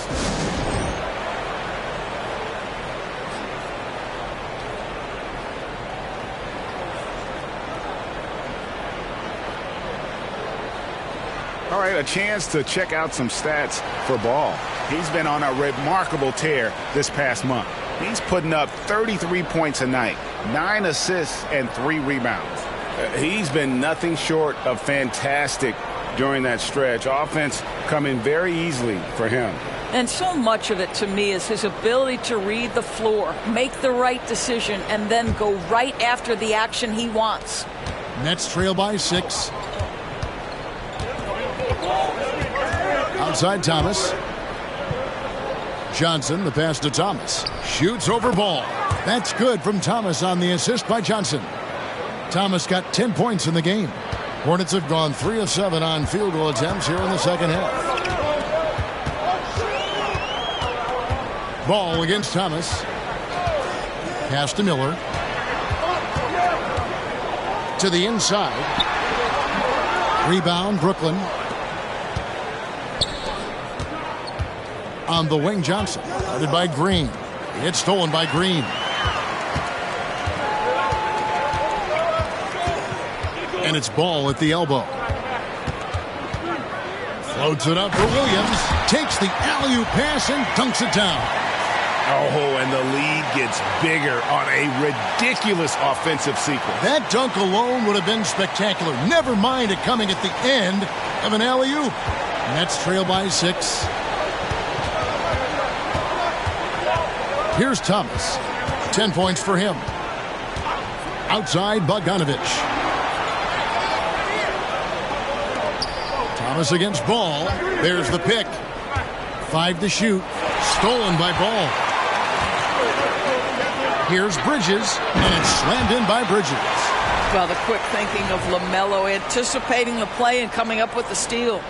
All right, a chance to check out some stats for Ball. He's been on a remarkable tear this past month. He's putting up 33 points a night, 9 assists, and 3 rebounds. He's been nothing short of fantastic during that stretch. Offense coming very easily for him. And so much of it to me is his ability to read the floor, make the right decision, and then go right after the action he wants. Nets trail by 6. Outside Thomas. Johnson, the pass to Thomas. Shoots over Ball. That's good from Thomas on the assist by Johnson. Thomas got 10 points in the game. Hornets have gone 3 of 7 on field goal attempts here in the second half. Ball against Thomas. Pass to Miller. To the inside. Rebound, Brooklyn. On the wing, Johnson. Guarded by Green. It's stolen by Green. And it's Ball at the elbow. Floats it up for Williams. Takes the alley-oop pass and dunks it down. Oh, and the lead gets bigger on a ridiculous offensive sequence. That dunk alone would have been spectacular. Never mind it coming at the end of an alley-oop. Nets trail by 6. Here's Thomas. 10 points for him. Outside, Bogdanovich. Thomas against Ball. There's the pick. 5 to shoot. Stolen by Ball. Here's Bridges, and it's slammed in by Bridges. Well, the quick thinking of LaMelo, anticipating the play and coming up with the steal.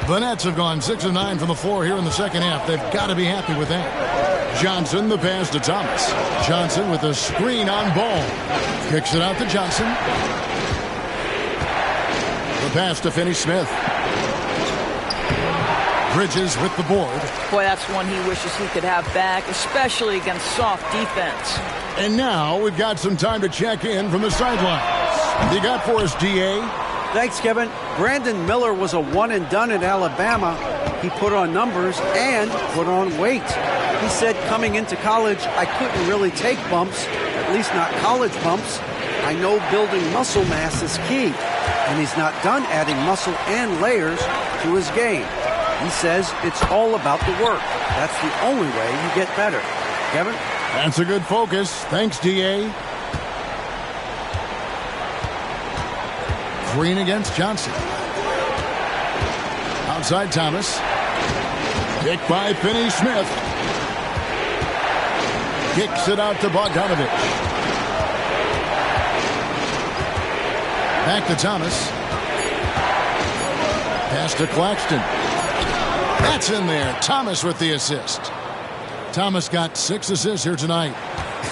The Nets have gone 6 of 9 from the floor here in the second half. They've got to be happy with that. Johnson, the pass to Thomas. Johnson with a screen on Ball. Kicks it out to Johnson. The pass to Finney-Smith. Bridges with the board. Boy, that's one he wishes he could have back, especially against soft defense. And now we've got some time to check in from the sidelines. What you got for us, D.A.? Thanks, Kevin. Brandon Miller was a one-and-done at Alabama. He put on numbers and put on weight. He said coming into college, I couldn't really take bumps, at least not college bumps. I know building muscle mass is key, and he's not done adding muscle and layers to his game. He says it's all about the work. That's the only way you get better. Kevin? That's a good focus. Thanks, D.A. Green against Johnson. Outside Thomas. Picked by Finney-Smith. Kicks it out to Bogdanovich. Back to Thomas. Pass to Claxton. That's in there. Thomas with the assist. Thomas got 6 assists here tonight.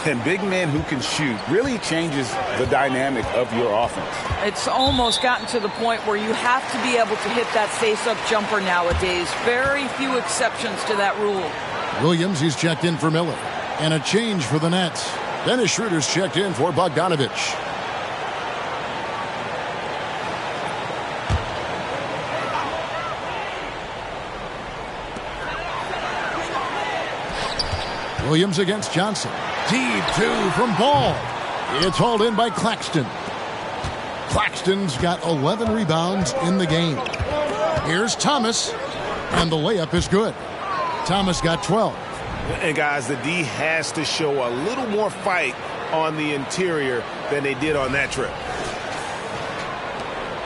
And big men who can shoot really changes the dynamic of your offense. It's almost gotten to the point where you have to be able to hit that face-up jumper nowadays. Very few exceptions to that rule. Williams, he's checked in for Miller. And a change for the Nets. Dennis Schroeder's checked in for Bogdanovich. Williams against Johnson. Deep 2 from Ball. It's hauled in by Claxton. Claxton's got 11 rebounds in the game. Here's Thomas, and the layup is good. Thomas got 12. And guys, the D has to show a little more fight on the interior than they did on that trip.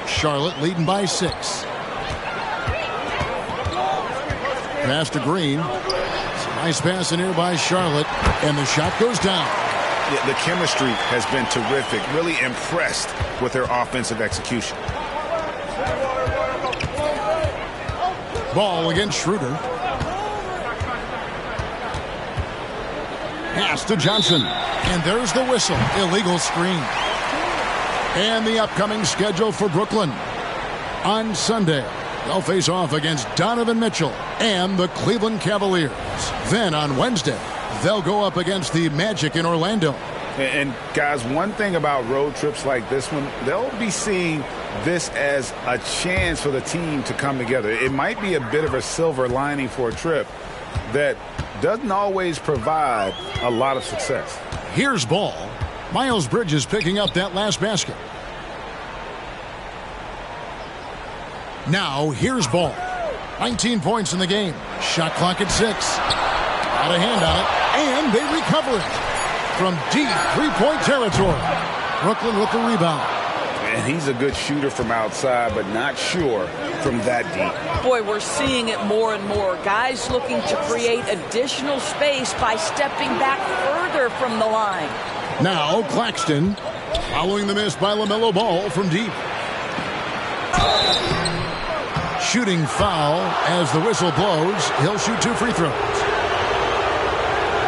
Charlotte leading by 6. Pass to Green. Nice pass in here by Charlotte, and the shot goes down. Yeah, the chemistry has been terrific. Really impressed with their offensive execution. Ball against Schroeder. Pass to Johnson. And there's the whistle. Illegal screen. And the upcoming schedule for Brooklyn. On Sunday, they'll face off against Donovan Mitchell and the Cleveland Cavaliers. Then on Wednesday, they'll go up against the Magic in Orlando. And guys, one thing about road trips like this one, they'll be seeing this as a chance for the team to come together. It might be a bit of a silver lining for a trip that doesn't always provide a lot of success. Here's ball. Miles Bridges picking up that last basket. Now here's ball. 19 points in the game. Shot clock at 6. Got a hand on it, and they recover it from deep three-point territory. Brooklyn with the rebound. And he's a good shooter from outside, but not sure from that deep. Boy, we're seeing it more and more. Guys looking to create additional space by stepping back further from the line. Now Claxton following the miss by LaMelo Ball from deep. Shooting foul as the whistle blows. He'll shoot 2 free throws.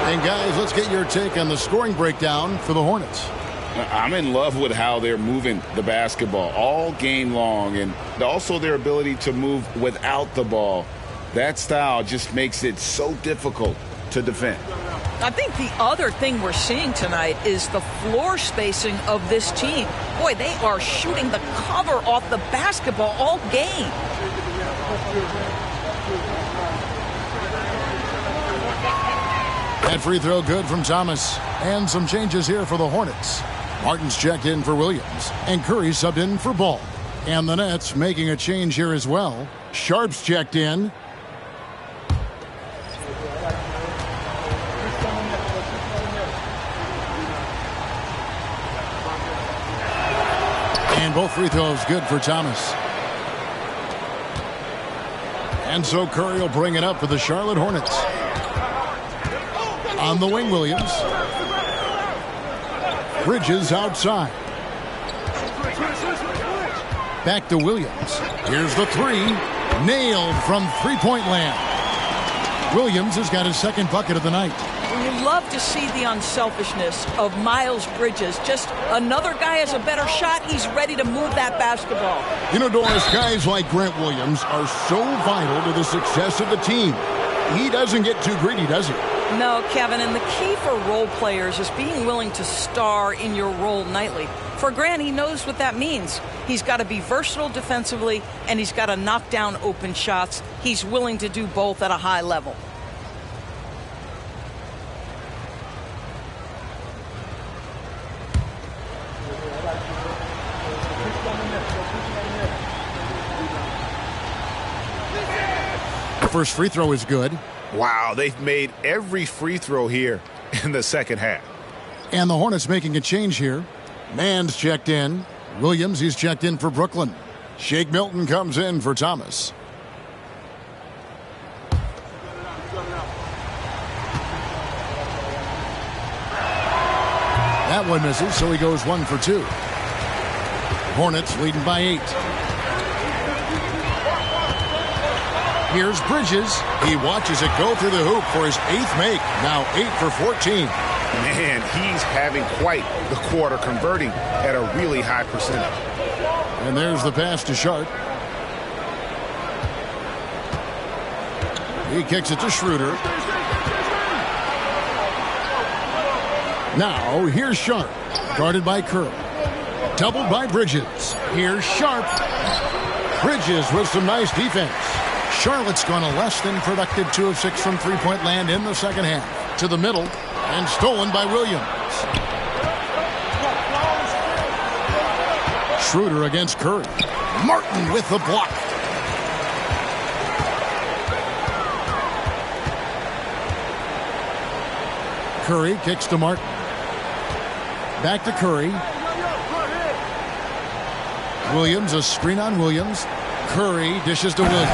And guys, let's get your take on the scoring breakdown for the Hornets. I'm in love with how they're moving the basketball all game long, and also their ability to move without the ball. That style just makes it so difficult to defend. I think the other thing we're seeing tonight is the floor spacing of this team. Boy, they are shooting the cover off the basketball all game. That free throw good from Thomas. And some changes here for the Hornets. Martin's checked in for Williams, and Curry subbed in for Ball. And the Nets making a change here as well. Sharp's checked in. And both free throws good for Thomas. And so Curry will bring it up for the Charlotte Hornets. On the wing, Williams. Bridges outside. Back to Williams. Here's the 3. Nailed from three-point land. Williams has got his second bucket of the night. You love to see the unselfishness of Miles Bridges. Just another guy has a better shot. He's ready to move that basketball. You know, Doris, guys like Grant Williams are so vital to the success of the team. He doesn't get too greedy, does he? No, Kevin, and the key for role players is being willing to star in your role nightly. For Grant, he knows what that means. He's got to be versatile defensively, and he's got to knock down open shots. He's willing to do both at a high level. The first free throw is good. Wow, they've made every free throw here in the second half. And the Hornets making a change here. Mann's checked in. Williams, he's checked in for Brooklyn. Shake Milton comes in for Thomas. That one misses, so he goes 1 for 2. Hornets leading by 8. Here's Bridges. He watches it go through the hoop for his 8th make. Now 8 for 14. Man, he's having quite the quarter, converting at a really high percentage. And there's the pass to Sharp. He kicks it to Schroeder. Now here's Sharp, guarded by Curry. Doubled by Bridges. Here's Sharp. Bridges with some nice defense. Charlotte's gone a less than productive 2 of 6 from three-point land in the second half. To the middle, and stolen by Williams. Schroeder against Curry. Martin with the block. Curry kicks to Martin. Back to Curry. Williams, a screen on Williams. Curry dishes to Williams.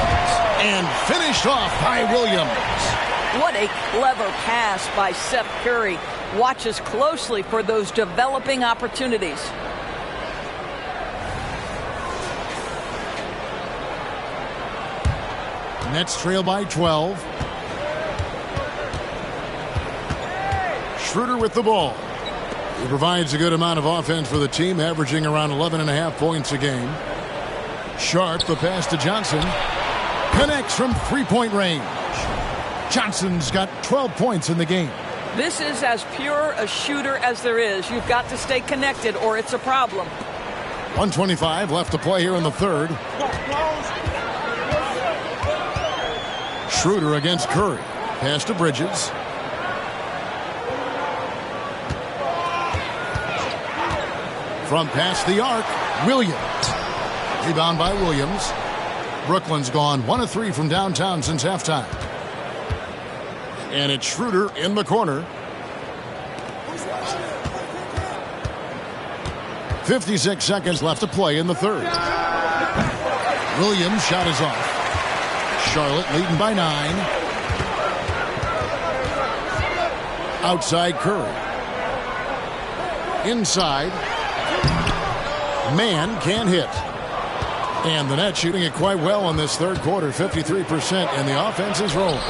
And finished off by Williams. What a clever pass by Seth Curry. Watches closely for those developing opportunities. Nets trail by 12. Schroeder with the ball. He provides a good amount of offense for the team, averaging around 11.5 points a game. Sharp, the pass to Johnson. Connects from three-point range. Johnson's got 12 points in the game. This is as pure a shooter as there is. You've got to stay connected or it's a problem. 1:25 left to play here in the third. Schroeder against Curry. Pass to Bridges. From past the arc, Williams. Rebound by Williams. Brooklyn's gone 1 of 3 from downtown since halftime. And it's Schroeder in the corner. 56 seconds left to play in the third. Williams' shot is off. Charlotte leading by 9. Outside Curry. Inside. Man can't hit. And the Nets shooting it quite well in this third quarter, 53%, and the offense is rolling.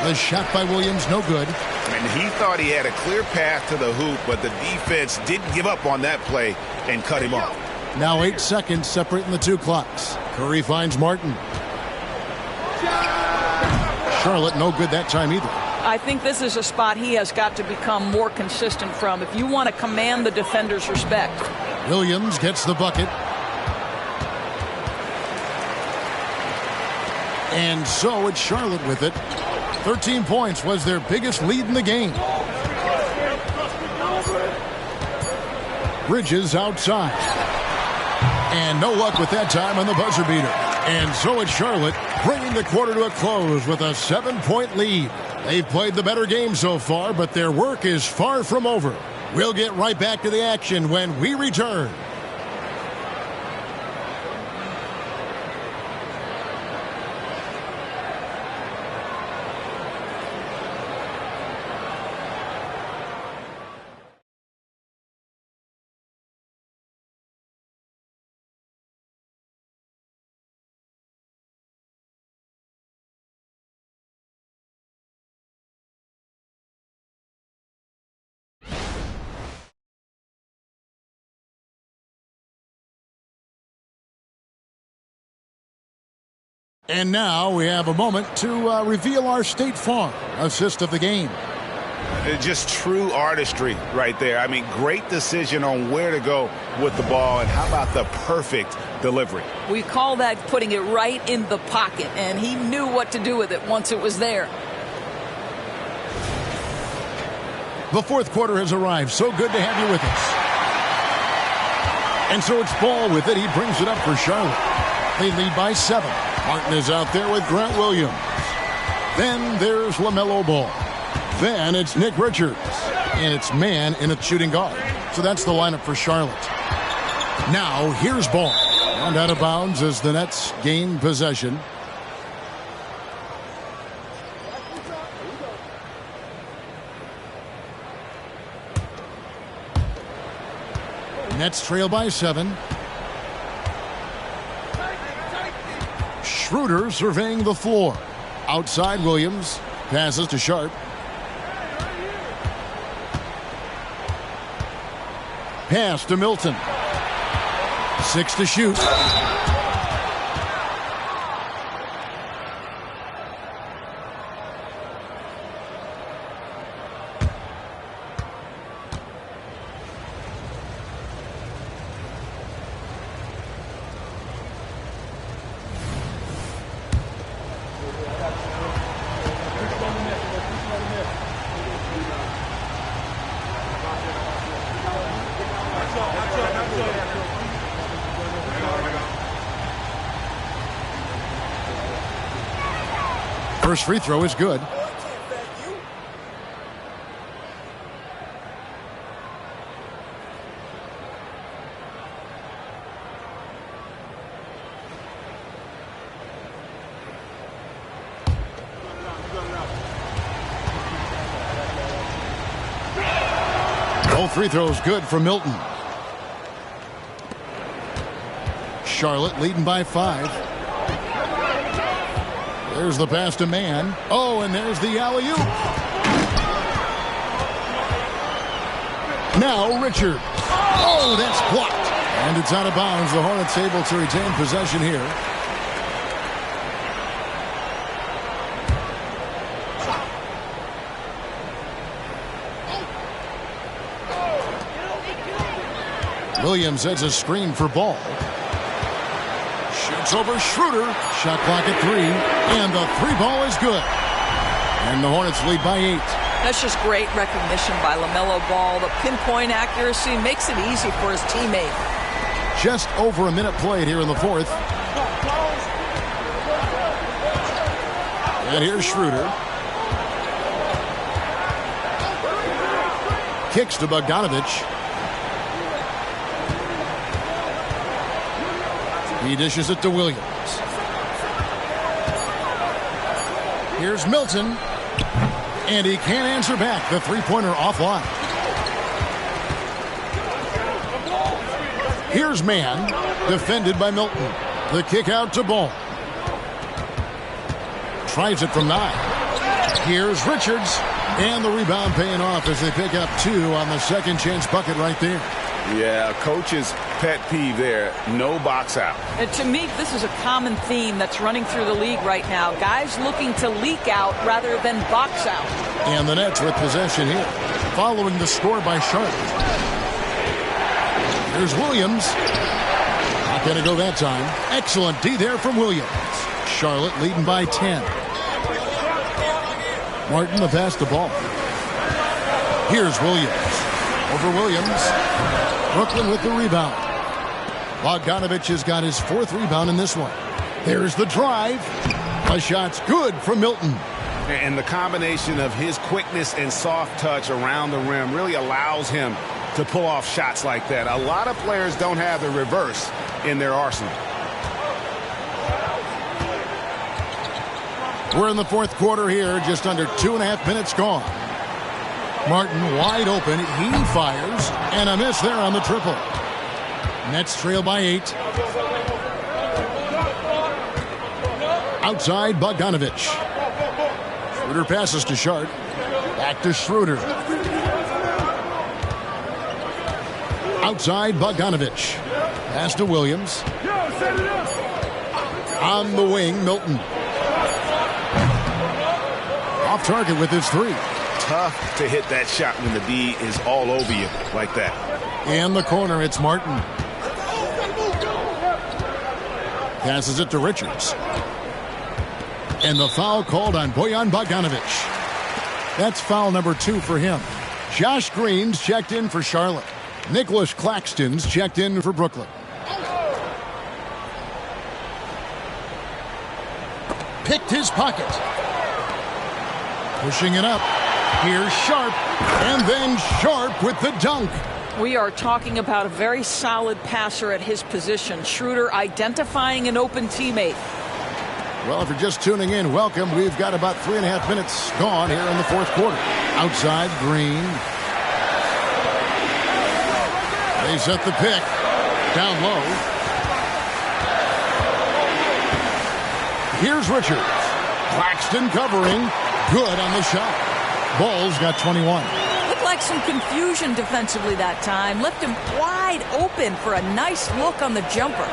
The shot by Williams, no good. And he thought he had a clear path to the hoop, but the defense didn't give up on that play and cut him off. Now 8 seconds separating the two clocks. Curry finds Martin. Charlotte, no good that time either. I think this is a spot he has got to become more consistent from if you want to command the defender's respect. Williams gets the bucket. And so it's Charlotte with it. 13 points was their biggest lead in the game. Bridges outside. And no luck with that time on the buzzer beater. And so it's Charlotte bringing the quarter to a close with a 7-point lead. They've played the better game so far, but their work is far from over. We'll get right back to the action when we return. And now we have a moment to reveal our State Farm assist of the game. It's just true artistry right there. I mean, great decision on where to go with the ball, and how about the perfect delivery? We call that putting it right in the pocket, and he knew what to do with it once it was there. The fourth quarter has arrived. So good to have you with us. And so it's Ball with it. He brings it up for Charlotte. They lead by 7. Martin is out there with Grant Williams. Then there's LaMelo Ball. Then it's Nick Richards. And it's Man in a shooting guard. So that's the lineup for Charlotte. Now here's Ball. And out of bounds as the Nets gain possession. Nets trail by 7. Schroeder surveying the floor. Outside Williams. Passes to Sharp. Pass to Milton. 6 to shoot. First free throw is good. Both free throws good for Milton. Charlotte leading by 5. There's the pass to Mann. Oh, and there's the alley-oop. Now Richard. Oh, that's blocked. And it's out of bounds. The Hornets able to retain possession here. Williams sets a screen for Ball. Shoots over Schroeder. Shot clock at 3. And the 3-ball is good. And the Hornets lead by 8. That's just great recognition by LaMelo Ball. The pinpoint accuracy makes it easy for his teammate. Just over a minute played here in the fourth. And here's Schroeder. Kicks to Bogdanovich. He dishes it to Williams. Here's Milton. And he can't answer back. The three-pointer offline. Here's Mann. Defended by Milton. The kick out to Ball. Tries it from 9. Here's Richards. And the rebound paying off as they pick up 2 on the second chance bucket right there. Yeah, coach's pet peeve there. No box out. And to me, this is a common theme that's running through the league right now. Guys looking to leak out rather than box out. And the Nets with possession here. Following the score by Charlotte. Here's Williams. Not going to go that time. Excellent D there from Williams. Charlotte leading by 10. Martin the pass the ball. Here's Williams. Over Williams. Brooklyn with the rebound. Bogdanovich has got his 4th rebound in this one. There's the drive. A shot's good from Milton. And the combination of his quickness and soft touch around the rim really allows him to pull off shots like that. A lot of players don't have the reverse in their arsenal. We're in the fourth quarter here, just under 2.5 minutes gone. Martin wide open, he fires, and a miss there on the triple. Nets trail by 8. Outside, Bogdanovich. Schroeder passes to Sharp. Back to Schroeder. Outside, Bogdanovich. Pass to Williams. On the wing, Milton. Off target with his 3. Tough to hit that shot when the D is all over you like that. In the corner, it's Martin. Passes it to Richards. And the foul called on Bojan Bogdanovich. That's foul number 2 for him. Josh Green's checked in for Charlotte. Nicholas Claxton's checked in for Brooklyn. Picked his pocket. Pushing it up. Here's Sharp, and then Sharp with the dunk. We are talking about a very solid passer at his position. Schroeder identifying an open teammate. Well, if you're just tuning in, welcome. We've got about 3.5 minutes gone here in the fourth quarter. Outside, Green. They set the pick. Down low. Here's Richards. Claxton covering. Good on the shot. Ball's got 21. Looked like some confusion defensively that time. Left him wide open for a nice look on the jumper.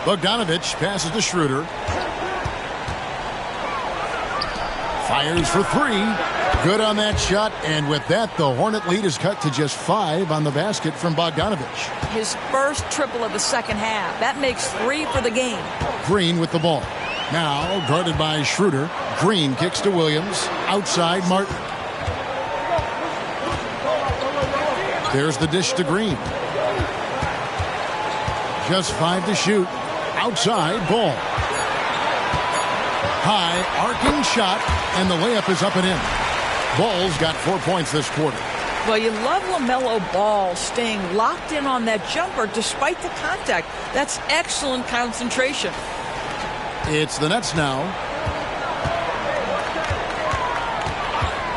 Bogdanovich passes to Schroeder. Fires for 3. Good on that shot. And with that, the Hornet lead is cut to just 5 on the basket from Bogdanovich. His first triple of the second half. That makes 3 for the game. Green with the ball. Now guarded by Schroeder. Green kicks to Williams. Outside, Martin. There's the dish to Green. Just 5 to shoot. Outside, Ball. High, arcing shot, and the layup is up and in. Ball's got 4 points this quarter. Well, you love LaMelo Ball staying locked in on that jumper despite the contact. That's excellent concentration. It's the Nets now.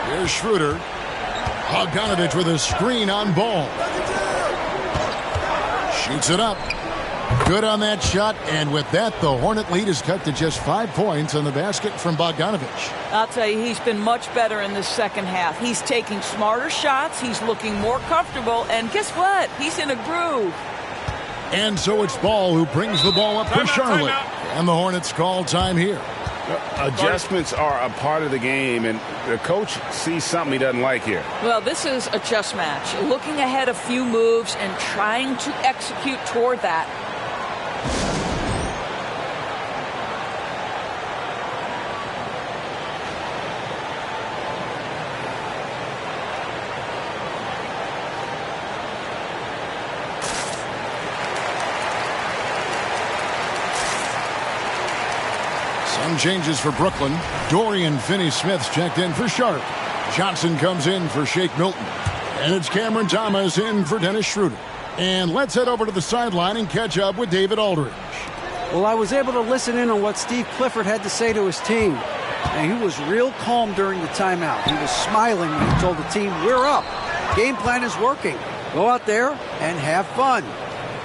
Here's Schroeder. Bogdanovich with a screen on Ball. Shoots it up. Good on that shot, and with that, the Hornet lead is cut to just 5 points on the basket from Bogdanovich. I'll tell you, he's been much better in the second half. He's taking smarter shots, he's looking more comfortable, and guess what? He's in a groove. And so it's Ball who brings the ball up for Charlotte. And the Hornets call time here. Adjustments are a part of the game, and the coach sees something he doesn't like here. Well, this is a chess match. Looking ahead a few moves and trying to execute toward that. Some changes for Brooklyn. Dorian Finney-Smith's checked in for Sharp. Johnson comes in for Shake Milton. And it's Cameron Thomas in for Dennis Schroeder. And let's head over to the sideline and catch up with David Aldridge. Well, I was able to listen in on what Steve Clifford had to say to his team. And he was real calm during the timeout. He was smiling when he told the team, we're up. Game plan is working. Go out there and have fun.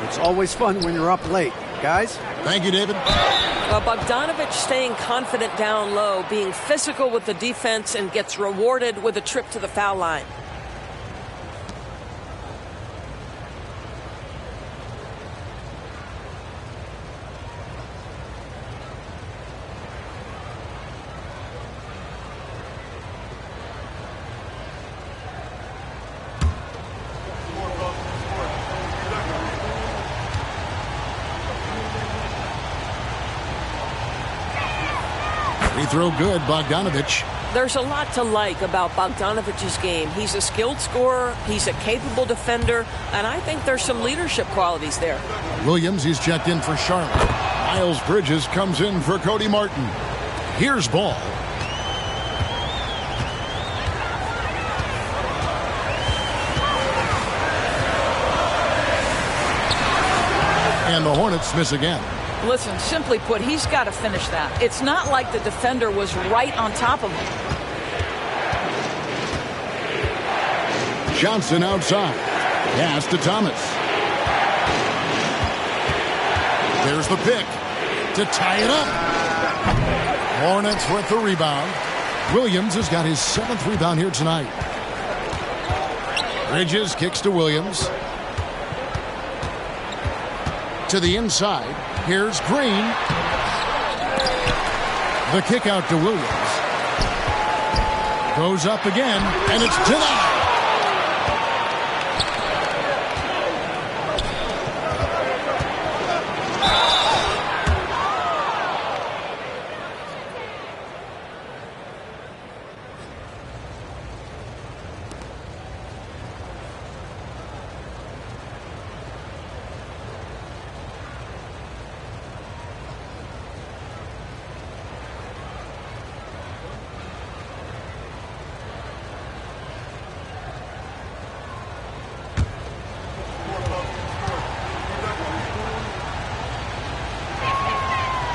It's always fun when you're up late. Guys? Thank you, David. Well, Bogdanovich staying confident down low, being physical with the defense, and gets rewarded with a trip to the foul line. Free throw good, Bogdanovich. There's a lot to like about Bogdanovich's game. He's a skilled scorer, he's a capable defender, and I think there's some leadership qualities there. Williams, he's checked in for Charlotte. Miles Bridges comes in for Cody Martin. Here's Ball. And the Hornets miss again. Listen, simply put, he's got to finish that. It's not like the defender was right on top of him. Johnson outside. Pass to Thomas. There's the pick to tie it up. Hornets with the rebound. Williams has got his 7th rebound here tonight. Bridges kicks to Williams. To the inside. Here's Green. The kick out to Williams. Goes up again, and it's denied.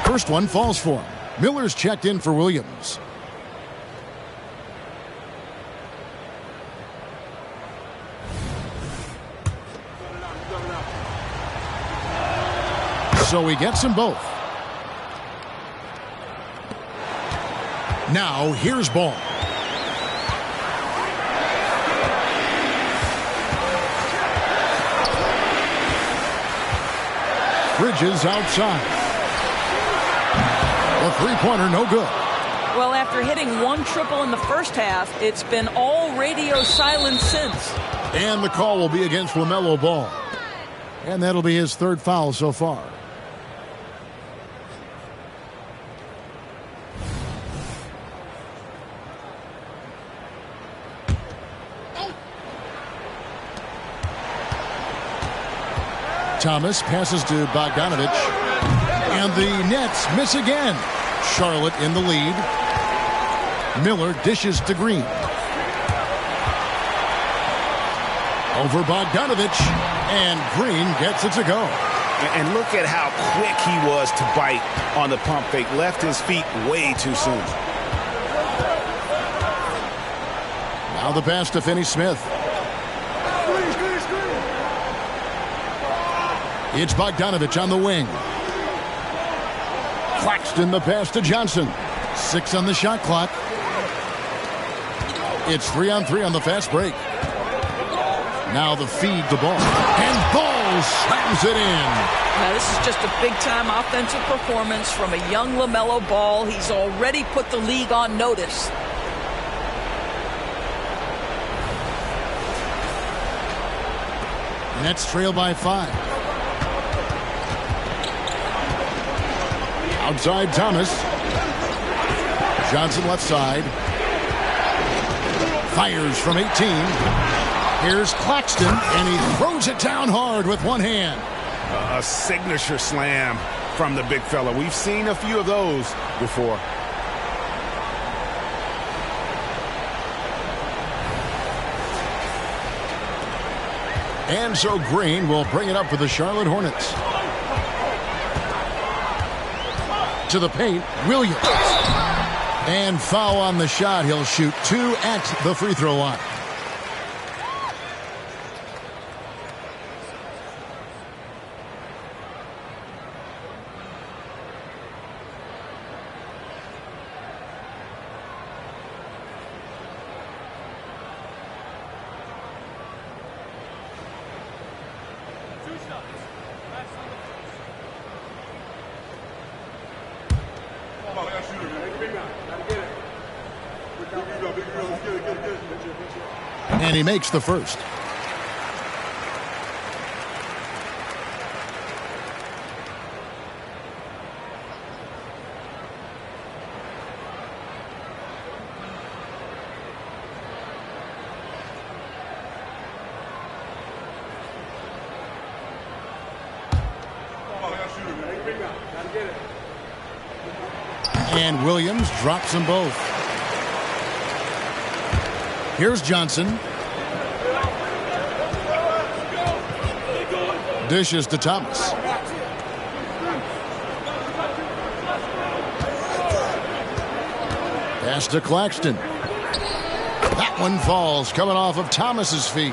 First one falls for him. Miller's checked in for Williams. So he gets them both. Now here's Ball. Bridges outside. The three-pointer, no good. Well, after hitting one triple in the first half, it's been all radio silence since. And the call will be against LaMelo Ball. And that'll be his 3rd foul so far. Thomas passes to Bogdanovich. And the Nets miss again. Charlotte in the lead. Miller dishes to Green. Over Bogdanovich, and Green gets it to go. And look at how quick he was to bite on the pump fake. Left his feet way too soon. Now the pass to Finney-Smith. It's Bogdanovich on the wing. Claxton the pass to Johnson. 6 on the shot clock. It's 3-on-3 on the fast break. Now the feed to Ball. And Ball slams it in. Now this is just a big-time offensive performance from a young LaMelo Ball. He's already put the league on notice. Nets trail by 5. Outside Thomas. Johnson left side. Fires from 18. Here's Claxton, and he throws it down hard with one hand. A signature slam from the big fella. We've seen a few of those before. And so Green will bring it up for the Charlotte Hornets. To the paint, Williams. And foul on the shot. He'll shoot 2 at the free throw line. And he makes the first. And Williams drops them both. Here's Johnson. Dishes to Thomas. Pass to Claxton. That one falls, coming off of Thomas's feet.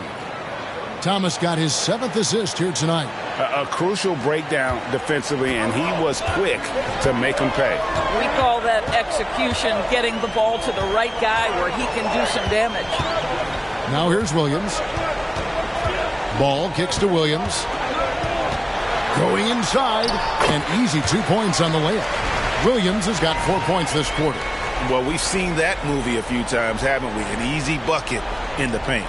Thomas got his 7th assist here tonight. A crucial breakdown defensively, and he was quick to make him pay. We call that execution, getting the ball to the right guy where he can do some damage. Now here's Williams. Ball kicks to Williams. Going inside, and easy 2 points on the layup. Williams has got 4 points this quarter. Well, we've seen that movie a few times, haven't we? An easy bucket in the paint.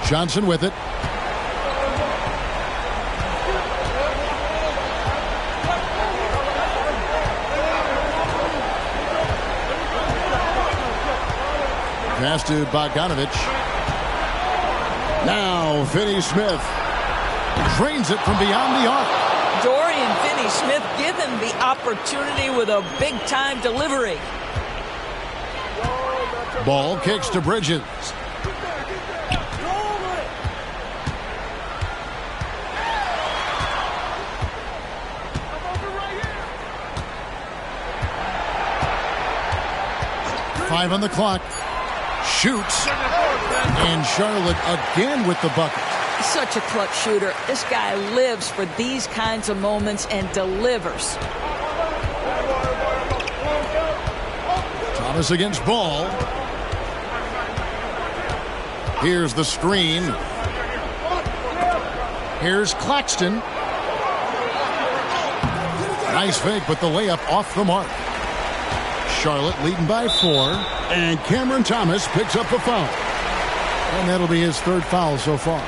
Johnson with it. Pass to Bogdanovich. Now Finney-Smith drains it from beyond the arc. Dorian Finney-Smith given the opportunity with a big-time delivery. Ball kicks to Bridges. Five on the clock. Shoots. And Charlotte again with the bucket. Such a clutch shooter. This guy lives for these kinds of moments and delivers. Thomas against Ball. Here's the screen. Here's Claxton. Nice fake, but the layup off the mark. Charlotte leading by 4, and Cameron Thomas picks up the foul. And that'll be his 3rd foul so far.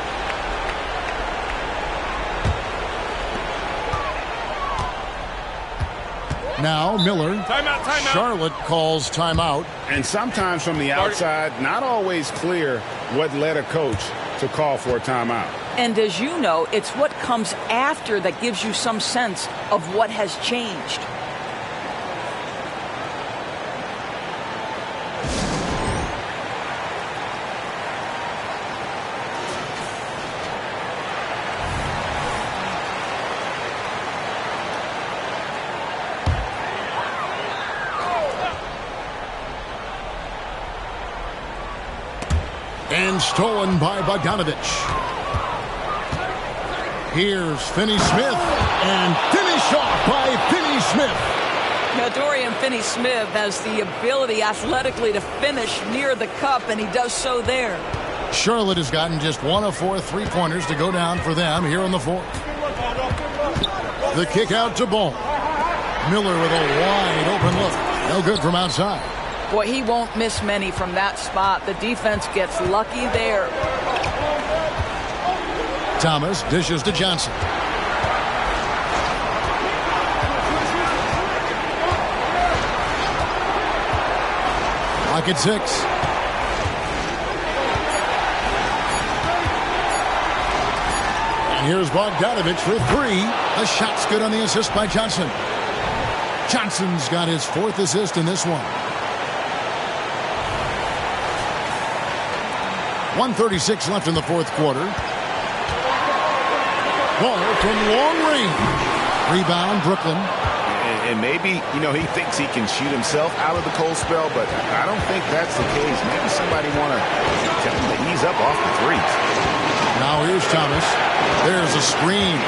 Now Miller. Timeout. Charlotte calls timeout. And sometimes from the outside, not always clear what led a coach to call for a timeout. And as you know, it's what comes after that gives you some sense of what has changed. And stolen by Bogdanovich. Here's Finney-Smith, and finished off by Finney-Smith. Now, Dorian Finney-Smith has the ability athletically to finish near the cup, and he does so there. Charlotte has gotten just 1 of 4 three-pointers to go down for them here in the fourth. The kick out to Ball. Miller with a wide open look. No good from outside. Boy, he won't miss many from that spot. The defense gets lucky there. Thomas dishes to Johnson. Clock at 6. And here's Bogdanovich for 3. A shot's good on the assist by Johnson. Johnson's got his 4th assist in this one. 1:36 left in the fourth quarter. Ball from long range. Rebound, Brooklyn. And maybe, he thinks he can shoot himself out of the cold spell, but I don't think that's the case. Maybe somebody want to tell him to ease up off the threes. Now here's Thomas. There's a screen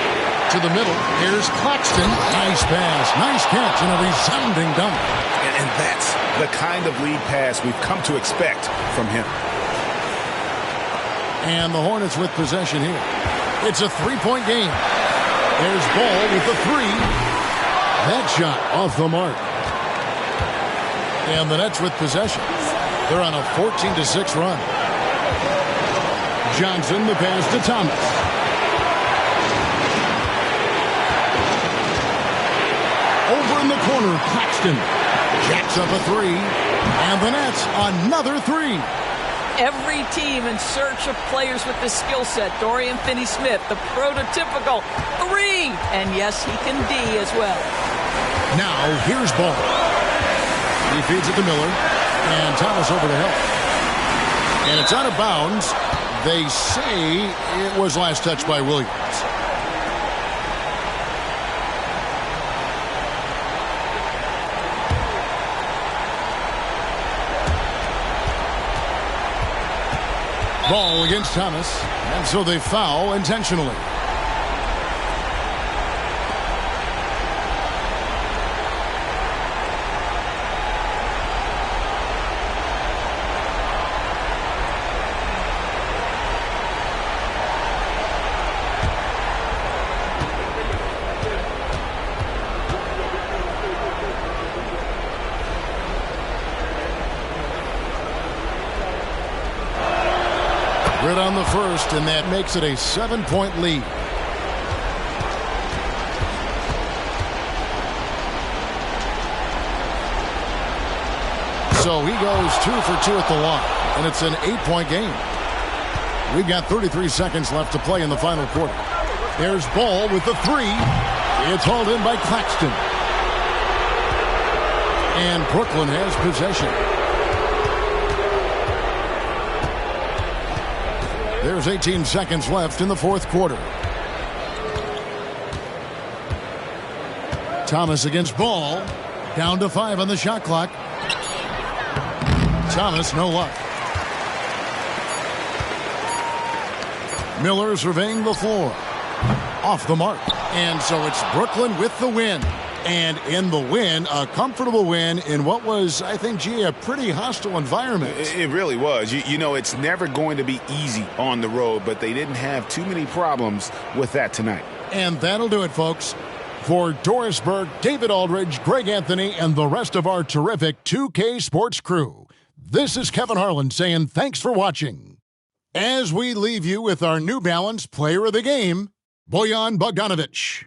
to the middle. Here's Claxton. Nice pass. Nice catch and a resounding dunk. And that's the kind of lead pass we've come to expect from him. And the Hornets with possession here. It's a 3-point game. There's Ball with the 3. That shot off the mark. And the Nets with possession. They're on a 14-6 run. Johnson, the pass to Thomas. Over in the corner, Claxton jacks up a 3. And the Nets another 3. Every team in search of players with this skill set. Dorian Finney-Smith, the prototypical 3. And yes, he can D as well. Now, here's Ball. He feeds it to Miller. And Thomas over to help. And it's out of bounds. They say it was last touched by Williams. Ball against Thomas, and so they foul intentionally. Grid on the first, and that makes it a 7-point lead. So he goes 2 for 2 at the line, and it's an 8-point game. We've got 33 seconds left to play in the final quarter. There's Ball with the 3. It's hauled in by Claxton. And Brooklyn has possession. There's 18 seconds left in the fourth quarter. Thomas against Ball. Down to 5 on the shot clock. Thomas, no luck. Miller surveying the floor. Off the mark. And so it's Brooklyn with the win. And in the win, a comfortable win in what was, I think, a pretty hostile environment. It really was. You know, it's never going to be easy on the road, but they didn't have too many problems with that tonight. And that'll do it, folks. For Doris Burke, David Aldridge, Greg Anthony, and the rest of our terrific 2K Sports crew, this is Kevin Harlan saying thanks for watching. As we leave you with our New Balance Player of the Game, Bojan Bogdanović.